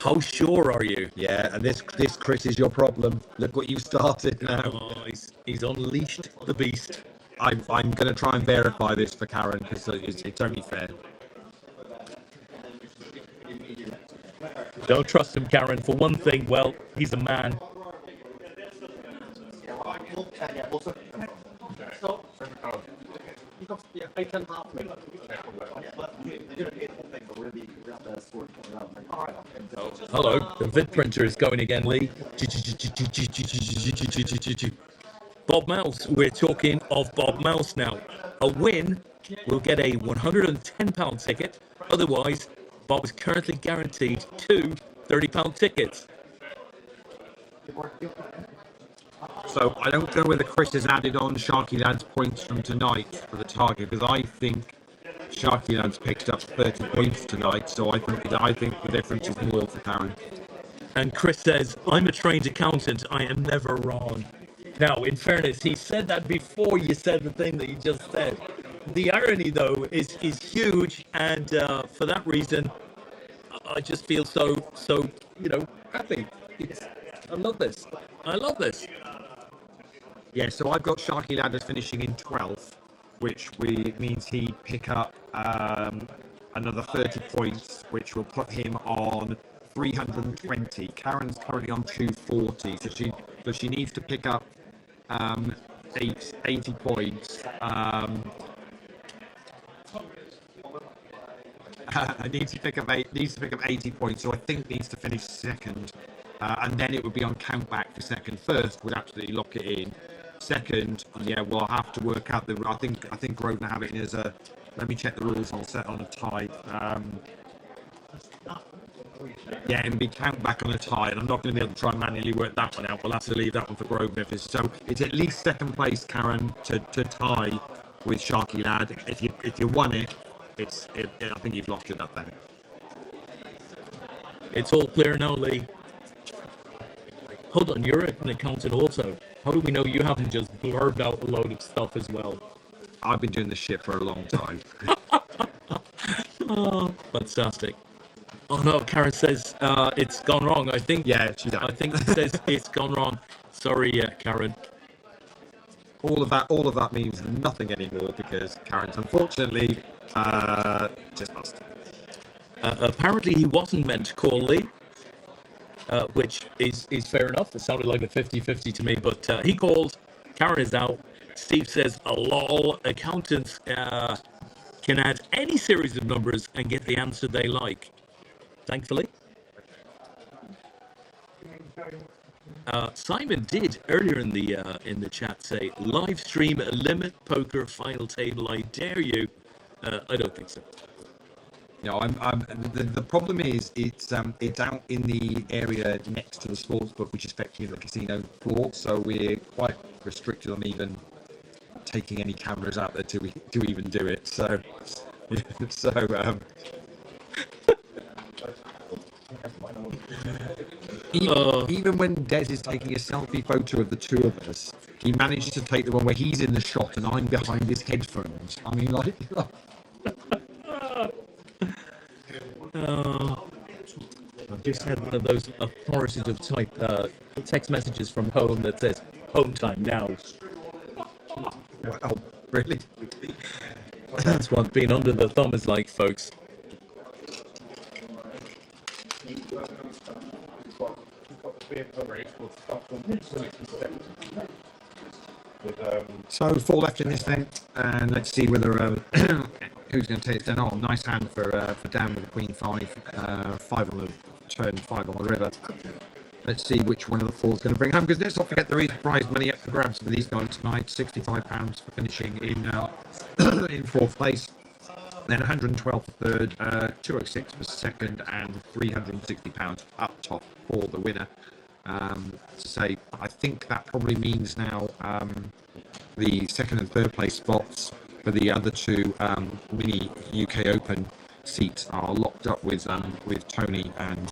how sure are you? Yeah, and this Chris is your problem. Look what you've started now. Oh, he's unleashed the beast. I'm going to try and verify this for Karen, because it's only fair. Don't trust him, Karen. For one thing, well, he's a man. Hello, the vid printer is going again, Leigh. Bob Mouse, we're talking of Bob Mouse now. A win will get a £110 ticket. Otherwise, Bob is currently guaranteed two £30 tickets. So I don't know whether Chris has added on Sharky Lad's points from tonight for the target, because I think Sharky Lad's picked up 30 points tonight, so I think the difference is more for Karen. And Chris says, I'm a trained accountant, I am never wrong. Now, in fairness, he said that before you said the thing that you just said. The irony, though, is huge, and for that reason, I just feel so happy. I love this. I love this. Yeah, so I've got Sharky Lad as finishing in 12th, which means he'd pick up another 30 points, which will put him on 320. Karen's currently on 240, so she needs to pick up 80 points. needs to pick up 80 points, so I think needs to finish second, and then it would be on count back for second. First would absolutely lock it in. Second, yeah, we'll have to work out the. I think Grosvenor have it as a. Let me check the rules. I'll set on a tie. Yeah, and be count back on a tie, and I'm not going to be able to try and manually work that one out. We'll have to leave that one for Grosvenor. So it's at least second place, Karen, to tie with Sharky Lad. If you won it, I think you've lost it up there. It's all clear now, Leigh. Hold on, you're an accountant also. How do we know you haven't just blurred out a load of stuff as well? I've been doing this shit for a long time. Oh, fantastic. Oh no, Karen says it's gone wrong. I think. Yeah, she's out. I think she says it's gone wrong. Sorry, Karen. All of that means nothing anymore because Karen's unfortunately just lost. Apparently, he wasn't meant to call Leigh, which is fair enough. It sounded like a 50-50 to me, but he called. Karen is out. Steve says, a lol. Accountants can add any series of numbers and get the answer they like. Thankfully. Simon did earlier in the chat say, live stream a limit poker final table. I dare you. I don't think so. No, the problem is it's out in the area next to the sportsbook, which is effectively the casino floor. So we're quite restricted on even taking any cameras out there to even do it. So even when Des is taking a selfie photo of the two of us, he managed to take the one where he's in the shot and I'm behind his headphones. I mean, like. I've just had one of those authoritative type text messages from home that says, home time now. Wow, really? That's what being under the thumb is like, folks. So 4 left in this thing, and let's see whether who's going to take it down. Oh, nice hand for Dan with the Queen 5, 5 on the turn, 5 on the river. Let's see which one of the 4 is going to bring home, because let's not forget there is prize money up for grabs for these guys tonight. £65 for finishing in 4th place, then 112 for third, 206 for second, and £360 up top for the winner. To say, I think that probably means now the second and third place spots for the other 2 mini UK Open seats are locked up with Tony and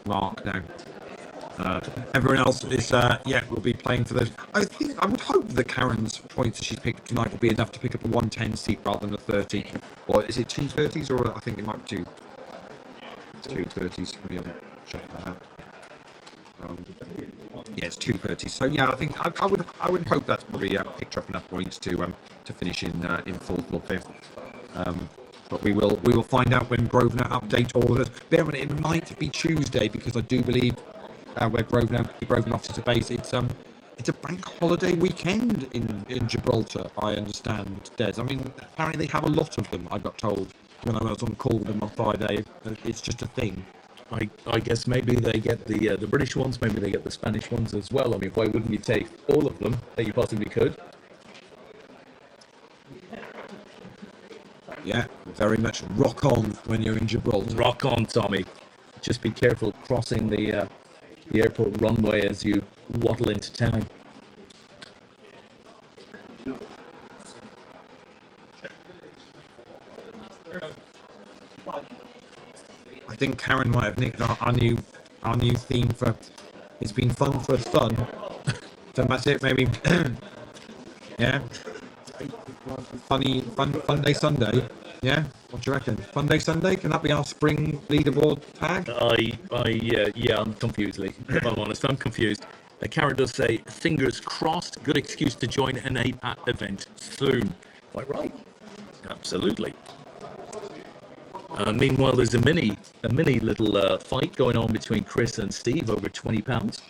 Mark now. Everyone else is will be playing for those. I would hope that Karen's points that she's picked tonight will be enough to pick up a 110 seat rather than a 30. Or is it 2 30s, or I think it might be 2 30s. Maybe I'll check that out. Yeah, it's 2 30s. So yeah, I think I would hope that's probably picked up enough points to finish in 4th or 5th. But we will find out when Grosvenor update all of it. Bear in mind, it might be Tuesday, because I do believe where Grosvenor offices are based, it's it's a bank holiday weekend in Gibraltar, I understand, Des. I mean, apparently they have a lot of them, I got told when I was on call with them on Friday. It's just a thing. I guess maybe they get the British ones, maybe they get the Spanish ones as well. I mean, why wouldn't you take all of them that you possibly could? Yeah, very much rock on when you're in Gibraltar. Rock on, Tommy. Just be careful crossing the airport runway as you waddle into town. I think Karen might have nicked our new theme for "It's been fun for fun." So that's it, maybe. Yeah. Fun day Sunday. Yeah. What do you reckon? Fun day Sunday? Can that be our spring leaderboard tag? Yeah, I'm confused, Lee. If I'm honest, I'm confused. Karen does say, fingers crossed, good excuse to join an APAT event soon. Quite right. Absolutely. Meanwhile, there's a mini little fight going on between Chris and Steve over £20.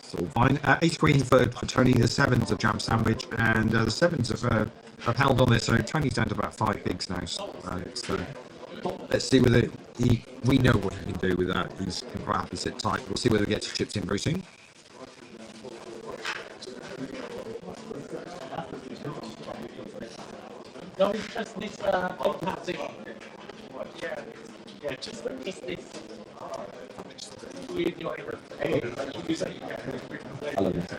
So fine. Ace Queen for Tony, the sevens of Jam Sandwich, and the sevens have held on this. So Tony's down to about 5 bigs now. So let's see whether we know what he can do with that. He's quite happy to sit tight. We'll see whether he gets chips in very soon. No, it's just this automatic. Yeah, just this. I love it.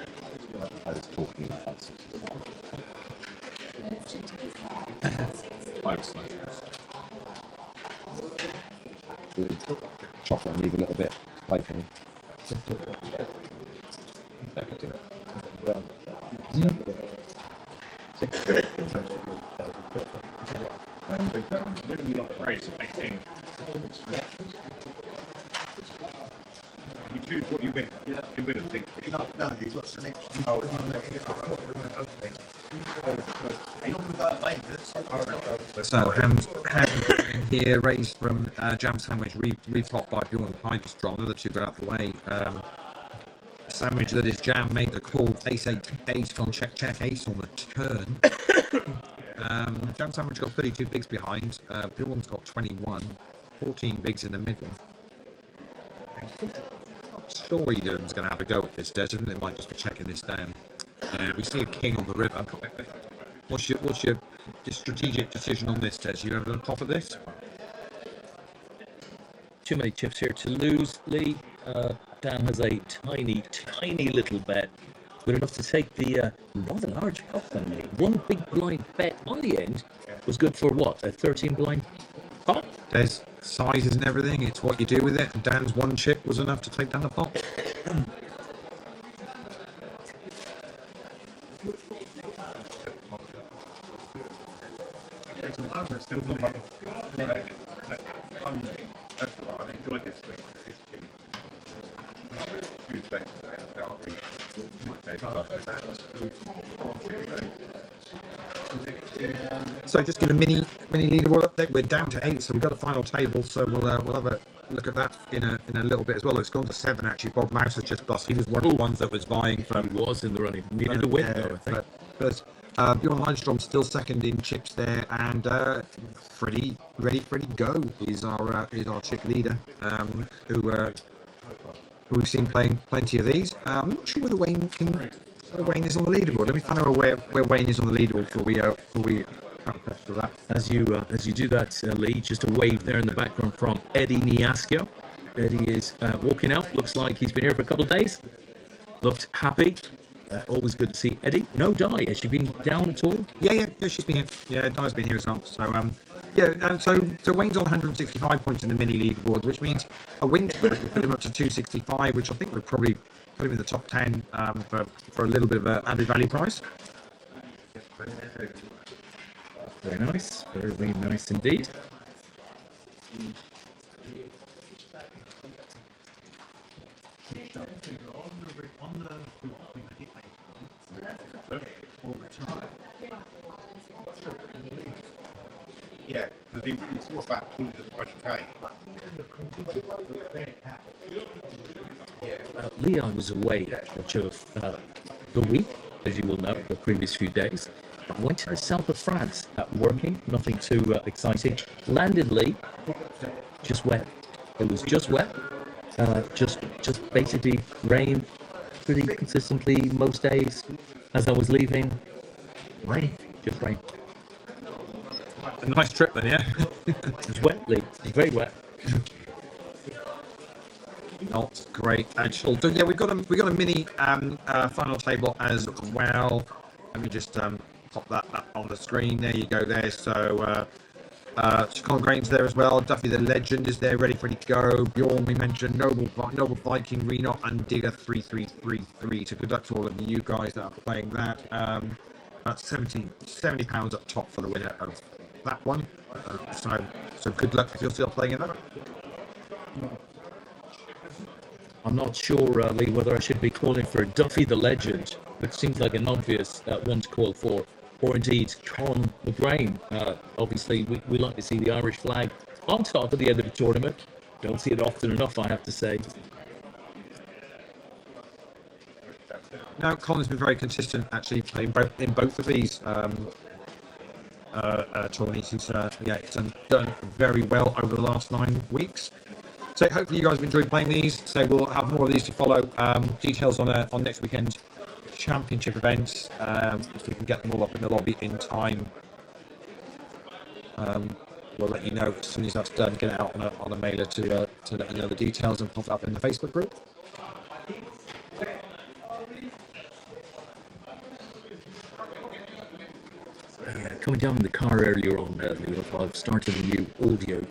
I was talking about chocolate and leave a little bit like me. You choose what you win. You win a thing. No, he's got some extra. So hands in here raised from Jam Sandwich, reflopped by Bjorn Hydrostrom. The other two got out of the way. Sandwich that is Jam made the call. Ace 8 ace on check ace on the turn. Jam Sandwich got 32 bigs behind. Bjorn's got 21, 14 bigs in the middle. Sure, Eden's going to have a go at this, Des, and it might just be checking this down. We see a king on the river. What's your strategic decision on this, Des? You have a top of this? Too many chips here to lose, Lee. Dan has a tiny little bet. Good enough to take the rather large pot then, Lee. One big blind bet on the end was good for what? A 13 blind pot? Des, size isn't everything, it's what you do with it. And Dan's one chip was enough to take down the pot. So just give a mini leaderboard update. We're down to 8, so we've got a final table. So we'll have a look at that in a little bit as well. It's gone to 7 actually. Bob Mouse has just bust. He was one of the ones that was vying for. He was in the running. Needed a win though, I think. But Bjorn Lindstrom still second in chips there, and Freddie Go is our chip leader, who we've seen playing plenty of these. I'm not sure whether Wayne is on the leaderboard. Let me find out where Wayne is on the leaderboard before we for that. As you do that, Lee, just a wave there in the background from Eddie Niasco. Eddie is walking out. Looks like he's been here for a couple of days. Looked happy. Always good to see Eddie. No Di. Has she been down at all? Yeah, she's been here. Yeah, Di's been here as well. So so Wayne's on 165 points in the mini leaderboard, which means a win would put him up to 265, which I think would probably put him in the top 10 for a little bit of an added value price. Very nice. Very nice indeed. Yeah, it's all about the price you pay. Lee, I was away, which of the week, as you will know, the previous few days. I went to the south of France, working, nothing too exciting. Landed Leigh, just wet. It was just wet. Just basically rain pretty consistently most days. As I was leaving, rain, just rain. A nice trip then, yeah. It was wet, Leigh. It was very wet. Not great at all. So yeah, we've got a mini final table as well. Let me just pop that up on the screen. There you go. There. So Chicago Grain's there as well. Duffy the Legend is there, ready to go. Bjorn, we mentioned Noble Viking, Renot, and Digger 3333. So good luck to all of you guys that are playing that. That's £70 up top for the winner of that one. So good luck if you're still playing in that. I'm not sure, Leigh, whether I should be calling for Duffy the Legend, which seems like an obvious one to call for, or indeed Con McGrain. Obviously, we like to see the Irish flag on top at the end of the tournament. Don't see it often enough, I have to say. No, Colin's been very consistent, actually, playing in both of these tournaments. He's done very well over the last 9 weeks. So hopefully you guys have enjoyed playing these. So we'll have more of these to follow. Details on next weekend's championship events. If we can get them all up in the lobby in time, we'll let you know as soon as that's done. Get it out on a mailer to let you know the details and pop it up in the Facebook group. Coming down in the car earlier on, I've started a new audio,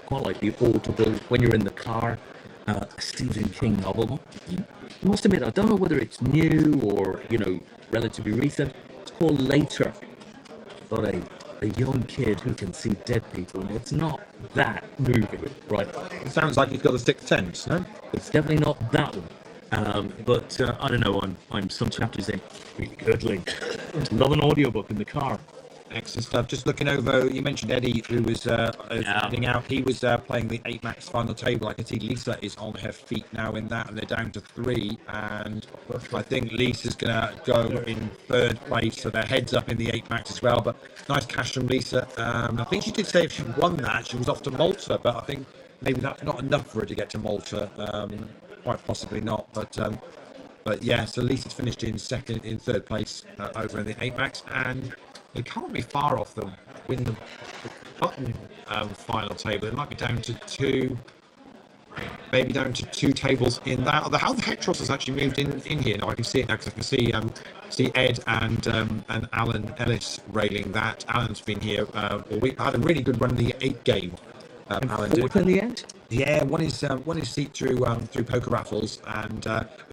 quite like the audible when you're in the car, a Stephen King novel. I must admit, I don't know whether it's new or, relatively recent. It's called Later. But a young kid who can see dead people, and it's not that movie, right? It sounds like he's got the sixth sense, no? It's definitely not that one. But I don't know, I'm some chapters in. Really good, Leigh. Love an audiobook in the car. Excellent stuff. Just looking over, you mentioned Eddie, who was heading out. He was playing the 8 max final table. I can see Lisa is on her feet now in that, and they're down to 3. And I think Lisa's going to go in 3rd place, so their heads up in the 8 max as well. But nice cash from Lisa. I think she did say if she won that, she was off to Malta, but I think maybe that's not enough for her to get to Malta. Quite possibly not, but yeah. So Lisa's finished in 3rd place over in the 8 max, and they can't be far off them win the button final table. It might be down to 2, maybe down to 2 tables in that. How the Hetros has actually moved in here now. I can see it now because I can see Ed and Alan Ellis railing that. Alan's been here all week. Had a really good run in the 8 game. Alan did. In the end? Yeah, won his seat through poker raffles, and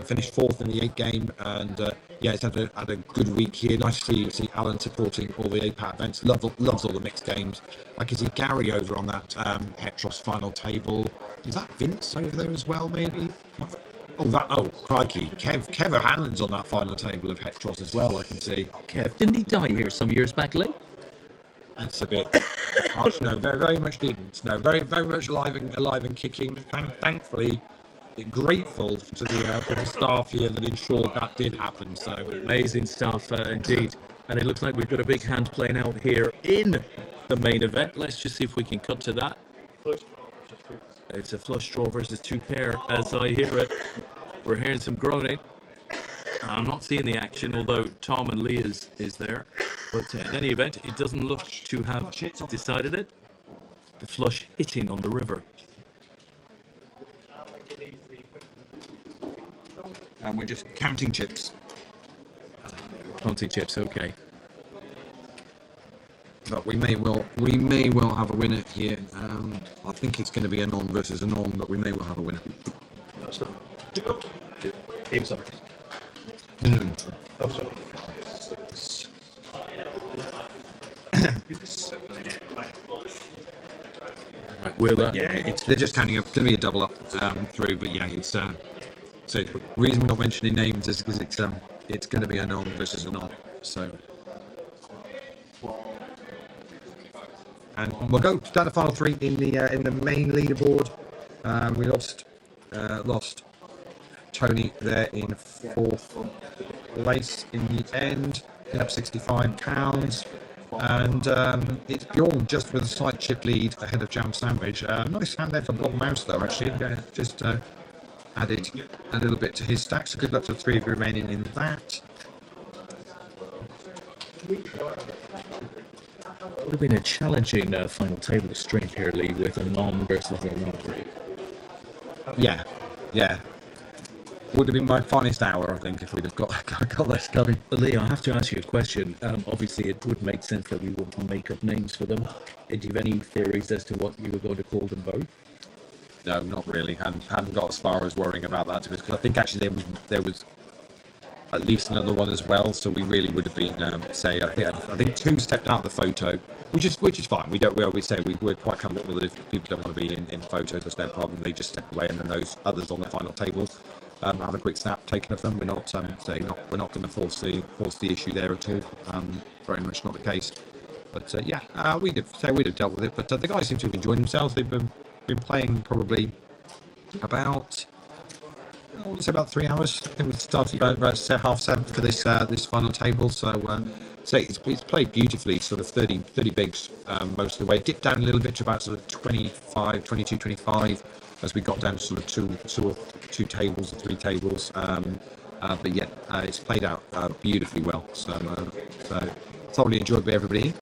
finished 4th in the 8 game. And he's had a good week here. Nice to see Alan supporting all the APAT events. Loves all the mixed games. I can see Gary over on that Hetros final table. Is that Vince over there as well? Maybe. Oh crikey! Kev O'Hanlon's on that final table of Hetros as well. I can see. Kev, didn't he die here some years back, Leigh? That's a bit harsh. No, very much didn't. No, very much alive and kicking. Thankfully, grateful to the staff here that ensured that did happen. So amazing stuff indeed. And it looks like we've got a big hand playing out here in the main event. Let's just see if we can cut to that. It's a flush draw versus 2 pair as I hear it. We're hearing some groaning. I'm not seeing the action, although Tom and Leigh is there. But in any event, it doesn't look to have decided it. The flush hitting on the river. And we're just counting chips. Counting chips, okay. But we may well have a winner here. I think it's going to be a non versus a non, but we may well have a winner. They're just counting up. It's going to be a double up through, but yeah, it's so the reason we're not mentioning names is because it's going to be a non versus a non. So, and we'll go down to final 3 in the main leaderboard. We lost Tony there in 4th. place in the end. Ended up £65. And it's Bjorn just with a slight chip lead ahead of Jam Sandwich. Nice hand there for Blob Mouse though, actually. Just added a little bit to his stack. So good luck to the three of you remaining in that. Would have been a challenging final table string here, Lee, with a non versus a non. Yeah. Would have been my finest hour, I think, if we'd have got this going. Lee, I have to ask you a question. Obviously, it would make sense that we would make up names for them. Do you have any theories as to what you were going to call them both? No, not really. Hadn't got as far as worrying about that, because I think actually there was at least another one as well. So we really would have been I think two stepped out of the photo, which is fine. We always say we're quite comfortable that if people don't want to be in photos, that's no problem. They just step away, and then those others on the final table have a quick snap taken of them. We're not we're not going to force the issue there at all. Very much not the case. But we'd have dealt with it. But the guys seem to have enjoyed themselves. They've been playing probably about, I want to say about 3 hours. I think we started about 7:30 for this final table. So it's played beautifully, sort of 30 bigs most of the way. Dipped down a little bit to about sort of 25 as we got down to sort of two tables or 3 tables. But it's played out beautifully well. So thoroughly enjoyed by everybody here.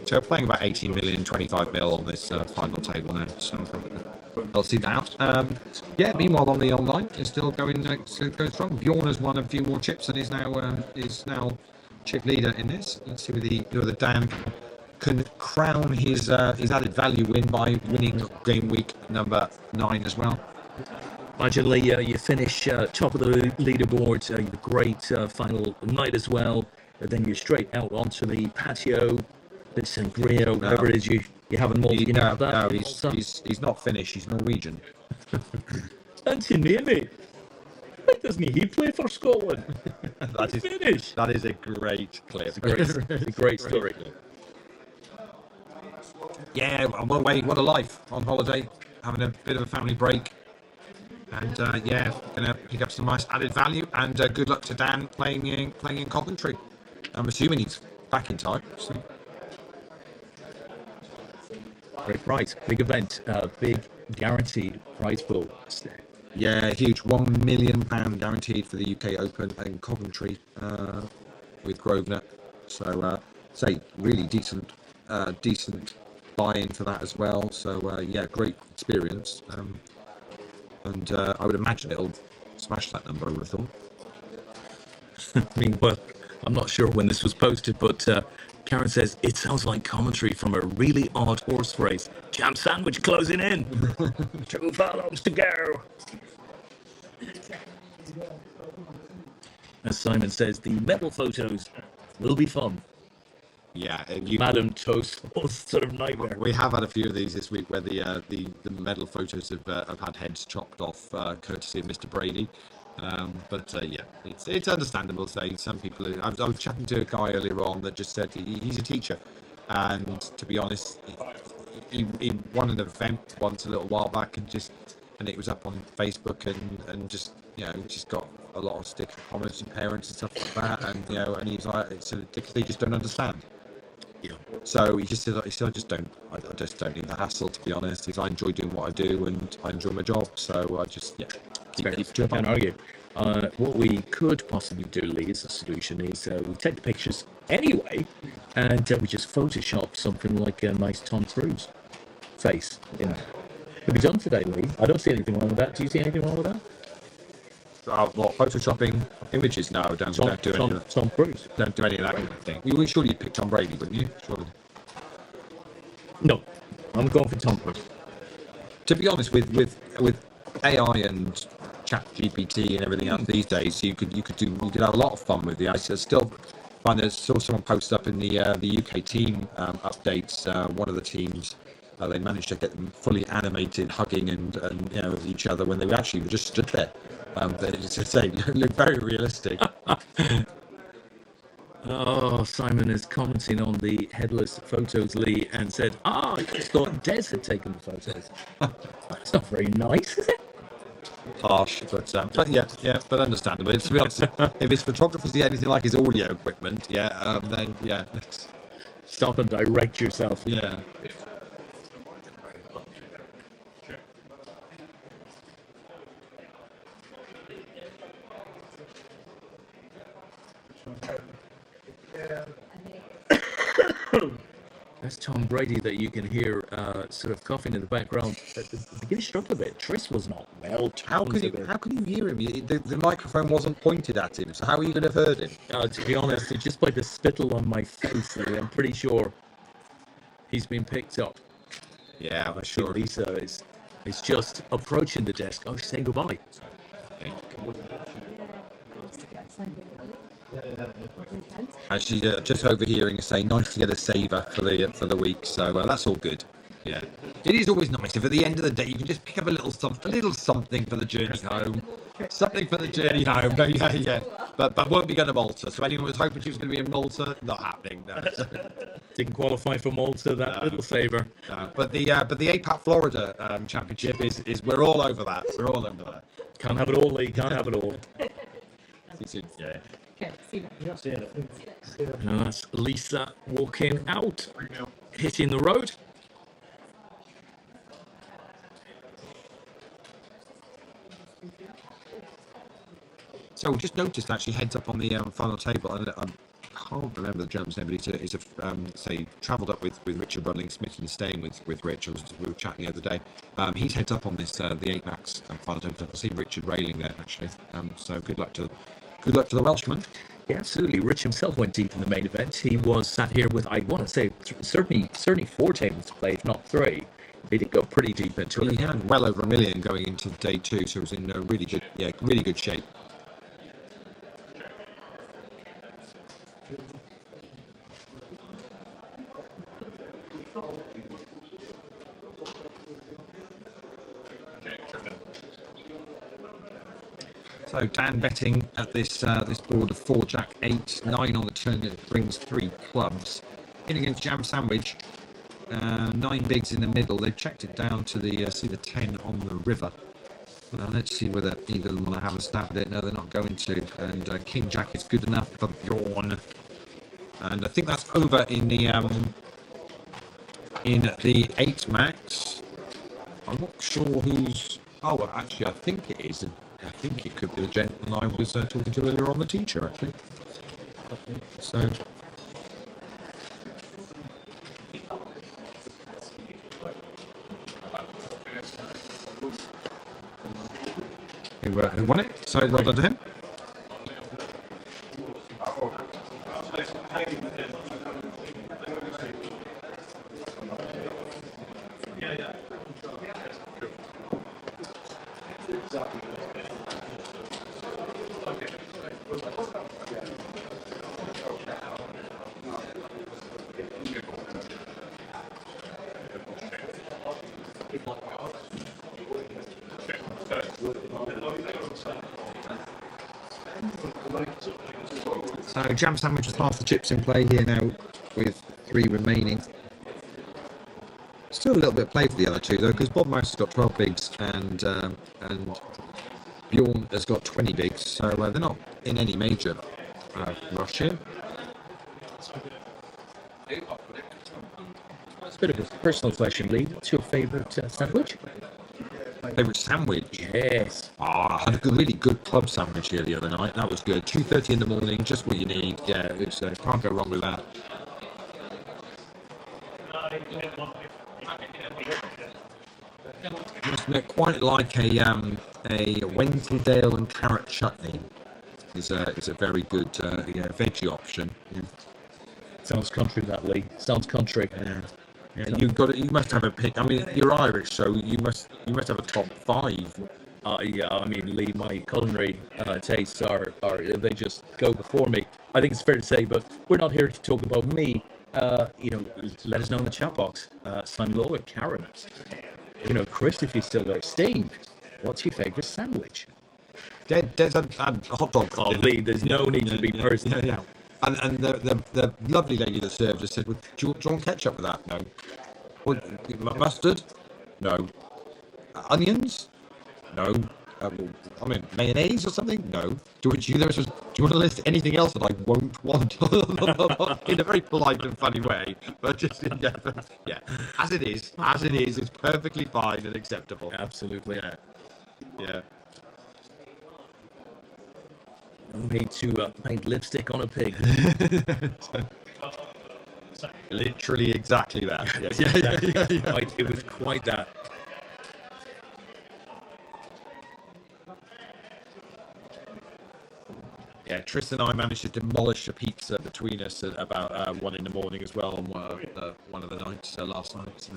So we're playing about 18 million, 25 mil on this final table now. So I'll see that out. Meanwhile on the online, it's still going strong. Bjorn has won a few more chips and is now chip leader in this. Let's see whether Dan can crown his added value win by winning game week number 9 as well. Imagine, Lee, you finish top of the leaderboard, a great final night as well. Then you're straight out onto the patio, bit sangria, whatever it is you have in Malta. No, he's not Finnish, he's Norwegian. That's your name, eh? Why doesn't he play for Scotland? Finnish. That is a great clip. It's a great story. Yeah, what a life on holiday, having a bit of a family break. And gonna pick up some nice added value. And good luck to Dan playing in Coventry. I'm assuming he's back in time. So. Great prize, big event, big guaranteed prize pool. Yeah, huge, £1 million guaranteed for the UK Open in Coventry with Grosvenor. So really decent buy-in for that as well. So great experience. And I would imagine it'll smash that number, I would have thought. I mean, well, I'm not sure when this was posted, but Karen says, it sounds like commentary from a really odd horse race. Jam Sandwich closing in. 2 furlongs to go. As Simon says, the medal photos will be fun. Yeah, Madam Toast sort of nightmare. We have had a few of these this week where the medal photos have had heads chopped off, courtesy of Mr. Brady. It's understandable. Say some people. I was chatting to a guy earlier on that just said he's a teacher, and to be honest, he won an event once a little while back, and it was up on Facebook, and just got a lot of stick comments from parents and stuff like that, and he's like, they just don't understand. Yeah. So he said, I just don't need the hassle, to be honest. I enjoy doing what I do and I enjoy my job. So I just can't argue. What we could possibly do, Lee, as a solution is we take the pictures anyway, and we just Photoshop something like a nice Tom Cruise face. Could be done today, Lee. I don't see anything wrong with that. Do you see anything wrong with that? Photoshopping images? No, don't do any of that. Tom Cruise. Don't do any of that kind of thing. You would surely pick Tom Brady, wouldn't you? Surely. No, I'm going for Tom Cruise. To be honest, with AI and Chat GPT and everything else these days, you could have a lot of fun with the. I still find I saw someone post up in the UK team updates. One of the teams. They managed to get them fully animated, hugging and with each other when they actually just stood there. They just look very realistic. Oh, Simon is commenting on the headless photos, Lee, and said, I just thought Des had taken the photos. That's not very nice, is it? harsh, but but understandable. To be honest, if his photographer's anything like his audio equipment, then Stop and direct yourself. yeah. That's Tom Brady that you can hear sort of coughing in the background. At the beginning, struggled a bit. Tris was not well. How can you hear him? The microphone wasn't pointed at him, so how are you going to have heard him? To be honest, just by the spittle on my face, I'm pretty sure he's been picked up. Yeah, I'm Sure, Lisa is just approaching the desk. Oh, she's saying goodbye. And she's just overhearing us say, "Nice to get a saver for the week." So that's all good. Yeah, it is always nice if at the end of the day you can just pick up a little something for the journey home. Something for the journey home. No, yeah. But won't be going to Malta. So anyone was hoping she was going to be in Malta, not happening. No. Didn't qualify for Malta. That little saver. No. But the APAT Florida Championship is we're all over that. We're all over that. Can't have it all, Lee. Can't have it all. Yeah. And that's Lisa walking out, hitting the road. So we just noticed actually heads up on the final table. I can't remember the gentleman's name, but he's travelled up with Richard Running Smith and staying with Rich. We were chatting the other day. He's heads up on this the 8 max final table. I see Richard railing there actually. So good luck to the Welshman. Yeah, absolutely. Rich himself went deep in the main event. He was sat here with, I want to say, certainly 4 tables to play, if not 3. He did go pretty deep into it. He had well over 1 million going into day 2, so he was in really good shape. So Dan betting at this board of 4 Jack 8 9 on the turn. It brings 3 clubs in against Jam Sandwich. 9 bigs in the middle. They've checked it down to the 10 on the river. Let's see whether either of them want to have a stab at it. No, they're not going to. And King Jack is good enough for Bjorn. And I think that's over in the 8 max. I'm not sure who's. Oh, actually, I think it is. I think it could be the gentleman I was talking to earlier on, the teacher, actually. So. Who won it? So well done to him. So Jam Sandwich has half the chips in play here now with 3 remaining. Still a little bit of play for the other 2 though, because Bob Mouse has got 12 bigs and Bjorn has got 20 bigs, so they're not in any major rush here. It's a bit of a personal question, Lee. What's your favourite sandwich? Favourite sandwich? Yes. I had a really good club sandwich here the other night. That was good. 2:30 in the morning, just what you need. Yeah, it's can't go wrong with that. It's quite like a Wensleydale and carrot chutney. Is a very good veggie option. Yeah. Sounds country, that, Lee. Sounds country. Yeah. Yeah, you must have a pick. I mean, you're Irish, so you must have a top 5. Yeah, I mean, Lee, my culinary tastes are they just go before me. I think it's fair to say, but we're not here to talk about me. Let us know in the chat box. Simon Lawler, Karen, Chris, if you're still there. Steve, what's your favourite sandwich? Des had hot dog. Oh, Lee, there's no need to be personal. Yeah. And the lovely lady that served just said, well, do you want ketchup with that? No. Well, mustard? No. Onions? No. I mean, mayonnaise or something? No. To which you was, do you want to list anything else that I won't want? In a very polite and funny way, but just yeah, as it is, it's perfectly fine and acceptable. Absolutely. Yeah, yeah. No need to paint lipstick on a pig. Literally exactly that. Yes. Yeah. It was quite that. Yeah, Tris and I managed to demolish a pizza between us at about 1 in the morning as well on one of the nights last night. So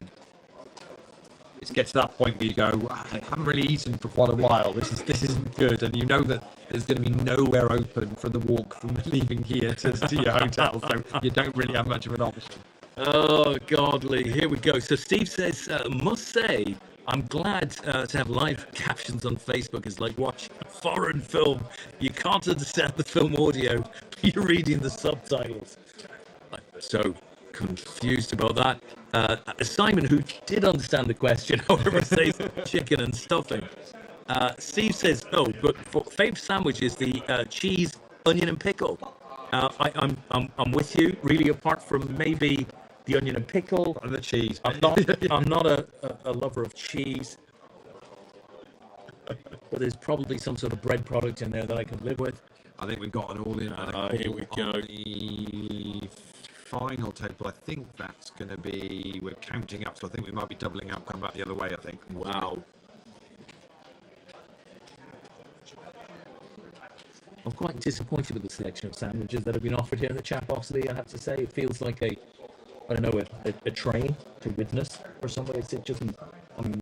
it gets to that point where you go, I haven't really eaten for quite a while. This isn't good, and you know that there's going to be nowhere open for the walk from leaving here to your hotel, so you don't really have much of an option. Oh, godly. Here we go. So Steve says, must say, I'm glad to have live captions on Facebook. It's like watch a foreign film. You can't understand the film audio. You're reading the subtitles. I'm so confused about that. Simon, who did understand the question, however, says chicken and stuffing. Steve says, no, but for fave sandwich is the cheese, onion and pickle. I'm with you, really, apart from maybe the onion and pickle and the cheese. I'm not a lover of cheese, but there's probably some sort of bread product in there that I can live with. I think we've got an all-in. Here we go. The final table, I think that's going to be. We're counting up, so I think we might be doubling up. Come back the other way, I think. Wow. I'm quite disappointed with the selection of sandwiches that have been offered here in the chat box today. I have to say, it feels like I don't know, a train to witness or something. It just, I'm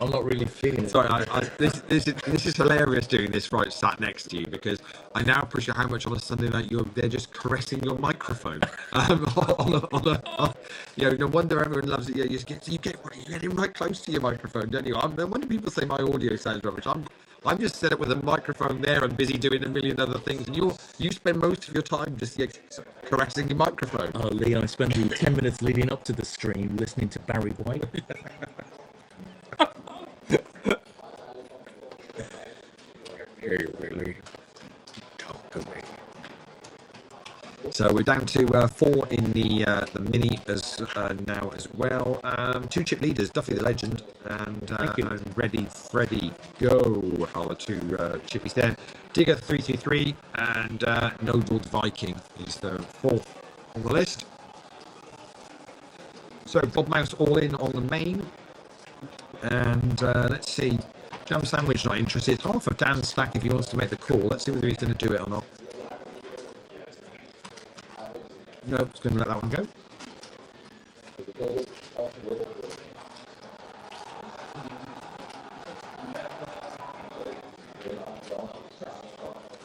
not really feeling it. Sorry, this is hilarious doing this right sat next to you, because I now appreciate how much on a Sunday night they're just caressing your microphone. No wonder everyone loves it. You get in right close to your microphone, don't you? No wonder people say my audio sounds rubbish. I'm just set up with a microphone there and busy doing a million other things, and you spend most of your time just caressing your microphone. Oh, Lee, I spent the 10 minutes leading up to the stream listening to Barry White. So we're down to 4 in the mini as now as well. 2 chip leaders, Duffy the Legend and Ready Freddy Go are the 2 chippies there. Digger 333 and Nobled Viking is the 4th on the list. So Bob Mouse all in on the main, and let's see. Jam Sandwich not interested. It's half of Dan's stack if he wants to make the call. Let's see whether he's going to do it or not. No, just going to let that one go.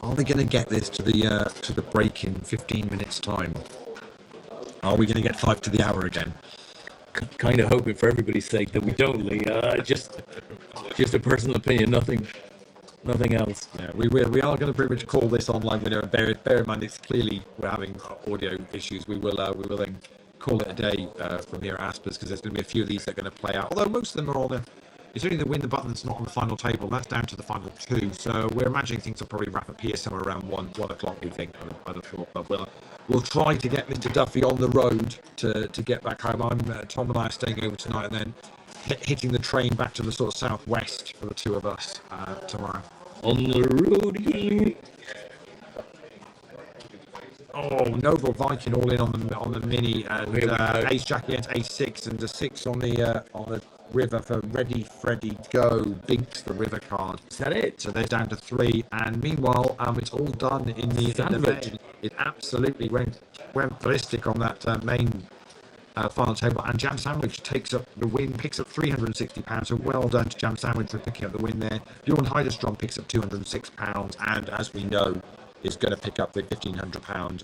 Are they going to get this to the break in 15 minutes time? Are we going to get 5 to the hour again? Kind of hoping for everybody's sake that we don't, Lee. Just a personal opinion, nothing else. Yeah, we are going to pretty much call this online winner. Bear in mind, it's clearly we're having audio issues. We will then call it a day from here at Aspers, because there's going to be a few of these that are going to play out. Although most of them are on it's only the win the button that's not on the final table. That's down to the final 2. So we're imagining things will probably wrap up here somewhere around 1 o'clock. We think. I'd have thought, but we'll try to get Mr. Duffy on the road to get back home. Tom and I are staying over tonight, and then hitting the train back to the sort of southwest for the 2 of us tomorrow. On the road. Oh, Noble Viking all in on the mini, and Ace Jack against Ace 6 and a 6 on the river for Ready Freddy Go. Binks the river card. Is that it? So they're down to 3, and meanwhile it's all done in the main. It absolutely went ballistic on that main final table, and Jam Sandwich takes up the win, picks up £360, so well done to Jam Sandwich for picking up the win there. Bjorn Heiderstrom picks up £206, and as we know, is going to pick up the £1,500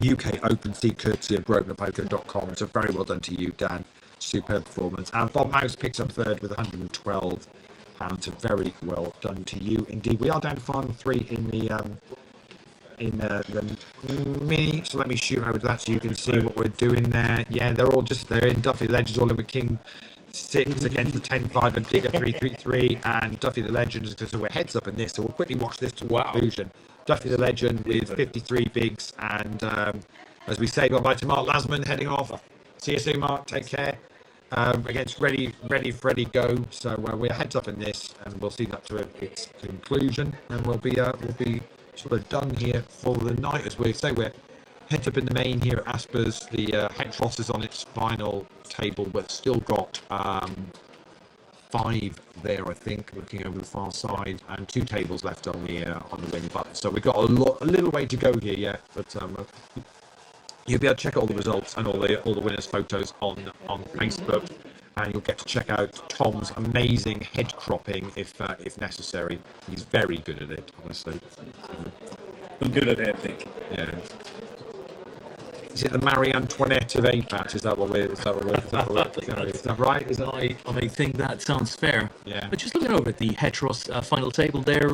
UK Open Seat courtesy of BrokenPoker.com. So very well done to you, Dan. Superb performance. And Bob Mouse picks up 3rd with £112. So very well done to you indeed. We are down to final 3 in the mini, so let me shoot over that so you can see what we're doing there. Yeah, they're in Duffy Legends, all in with King 6 against the 10-5 and Digger 3-3-3, and Duffy the Legend. So we're heads up in this, so we'll quickly watch this to conclusion. Duffy the Legend with 53 bigs, and as we say, goodbye to Mark Lasman heading off. See you soon, Mark. Take care. Against Ready, Freddy, Go. So we're heads up in this, and we'll see that to its conclusion, and we'll be sort of done here for the night. As we say, we're heads up in the main here at Aspers. The Hetros is on its final table, but still got 5 there, I think, looking over the far side, and 2 tables left on the win button. So we've got a little way to go here yet, but you'll be able to check all the results and all the winners' photos on Facebook, and you'll get to check out Tom's amazing head cropping if necessary. He's very good at it, honestly. I'm good at it, I think. Yeah. Is it the Marie Antoinette of APAT? Is that right? Is that I think that sounds fair. Yeah. But just looking over at the Hetros final table there,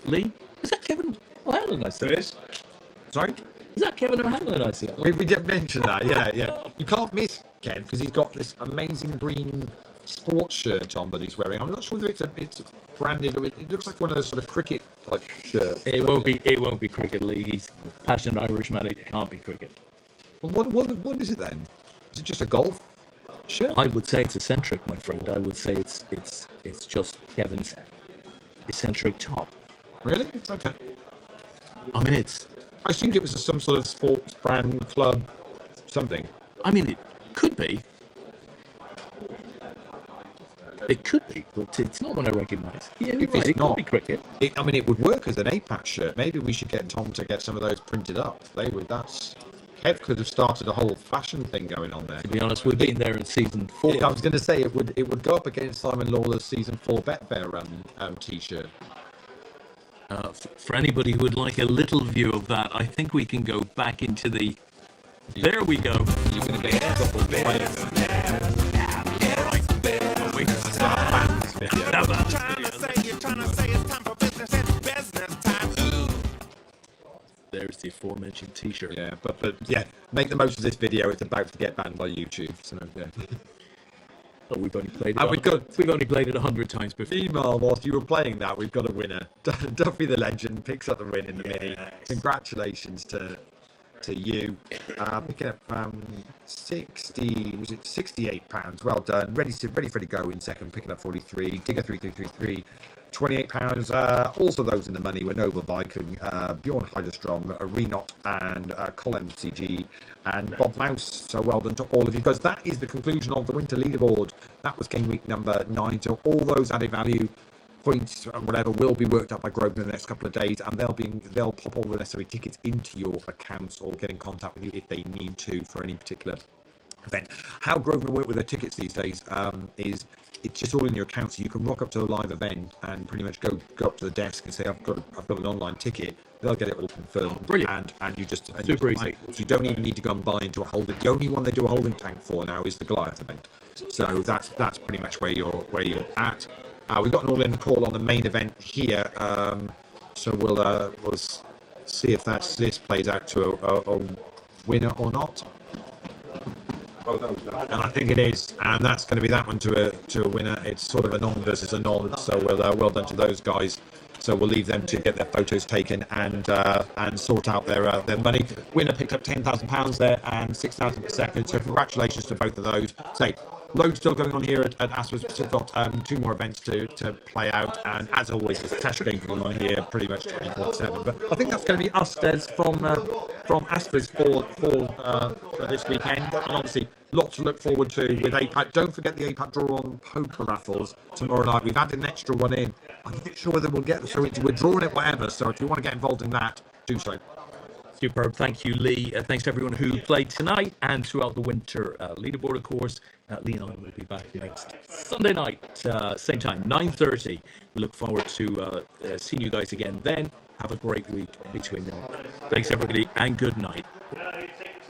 Lee, is that Kevin O'Hanlon I see? It is. Sorry? Is that Kevin O'Hanlon I see? We did mention that, yeah. You can't miss Ken because he's got this amazing green sports shirt on that he's wearing. I'm not sure whether it's branded or it looks like one of those sort of cricket type shirts. It won't be cricket, Lee. He's a passionate Irishman. It can't be cricket. Well, what is it then? Is it just a golf shirt? I would say it's eccentric, my friend. I would say it's just Kevin's eccentric top. Really? Okay. I mean, I assumed it was some sort of sports brand club something. I mean, it could be. It could be, but it's not one I recognise. Yeah, If right, it's it not, could be cricket. it would work as an APAT shirt. Maybe we should get Tom to get some of those printed up. Kev could have started a whole fashion thing going on there. To be honest, we've been there in season 4. I was going to say it would go up against Simon Lawler's season 4 Betfair t-shirt. For anybody who would like a little view of that, I think we can go back into the... There we go. You're going to get a couple of There's the aforementioned t-shirt. Yeah, but yeah, make the most of this video. It's about to get banned by YouTube. So yeah. Oh, we've only played it. We've only played it 100 times before. Meanwhile, whilst you were playing that, we've got a winner. Duffy the Legend picks up the win in the mini. Congratulations to you. Picking up 68 pounds. Well done. Ready for to go in second. Picking up 43. Digger 3333. 28 pounds. Also those in the money were Noble Viking, Bjorn Heiderstrom, Renot, and Colin CG, and Bob Mouse. So well done to all of you, because that is the conclusion of the Winter Leaderboard. That was game week number 9. So all those added value points and whatever will be worked up by Grosvenor in the next couple of days, and they'll pop all the necessary tickets into your accounts or get in contact with you if they need to for any particular event. How Grosvenor work with their tickets these days is it's just all in your account, so you can rock up to a live event and pretty much go up to the desk and say I've got an online ticket. They'll get it all confirmed. Brilliant. And you just super easy. So you don't even need to go and buy into a holding. The only one they do a holding tank for now is the Goliath event. So that's pretty much where you're at. We've got an all-in call on the main event here, so we'll see if this plays out to a winner or not. And I think it is, and that's going to be that one to a winner. It's sort of a non versus a non, so well done to those guys. So we'll leave them to get their photos taken and sort out their money. Winner picked up £10,000 there and 6,000 per second. So congratulations to both of those. Loads still going on here at Aspers. We've still got 2 more events to play out, and as always, there's a test game going on here pretty much 24/7. But I think that's going to be us, Des, from Aspers for this weekend, and obviously lots to look forward to with APAT. Don't forget the APAT draw on poker raffles tomorrow night. We've added an extra one in. I'm not sure whether we'll get it, so we're drawing it whatever. So if you want to get involved in that, do so. Superb. Thank you, Lee. Thanks to everyone who played tonight and throughout the winter leaderboard, of course. Lee and I will be back next Sunday night, same time, 9:30. We look forward to seeing you guys again then. Have a great week between now. Thanks, everybody, and good night.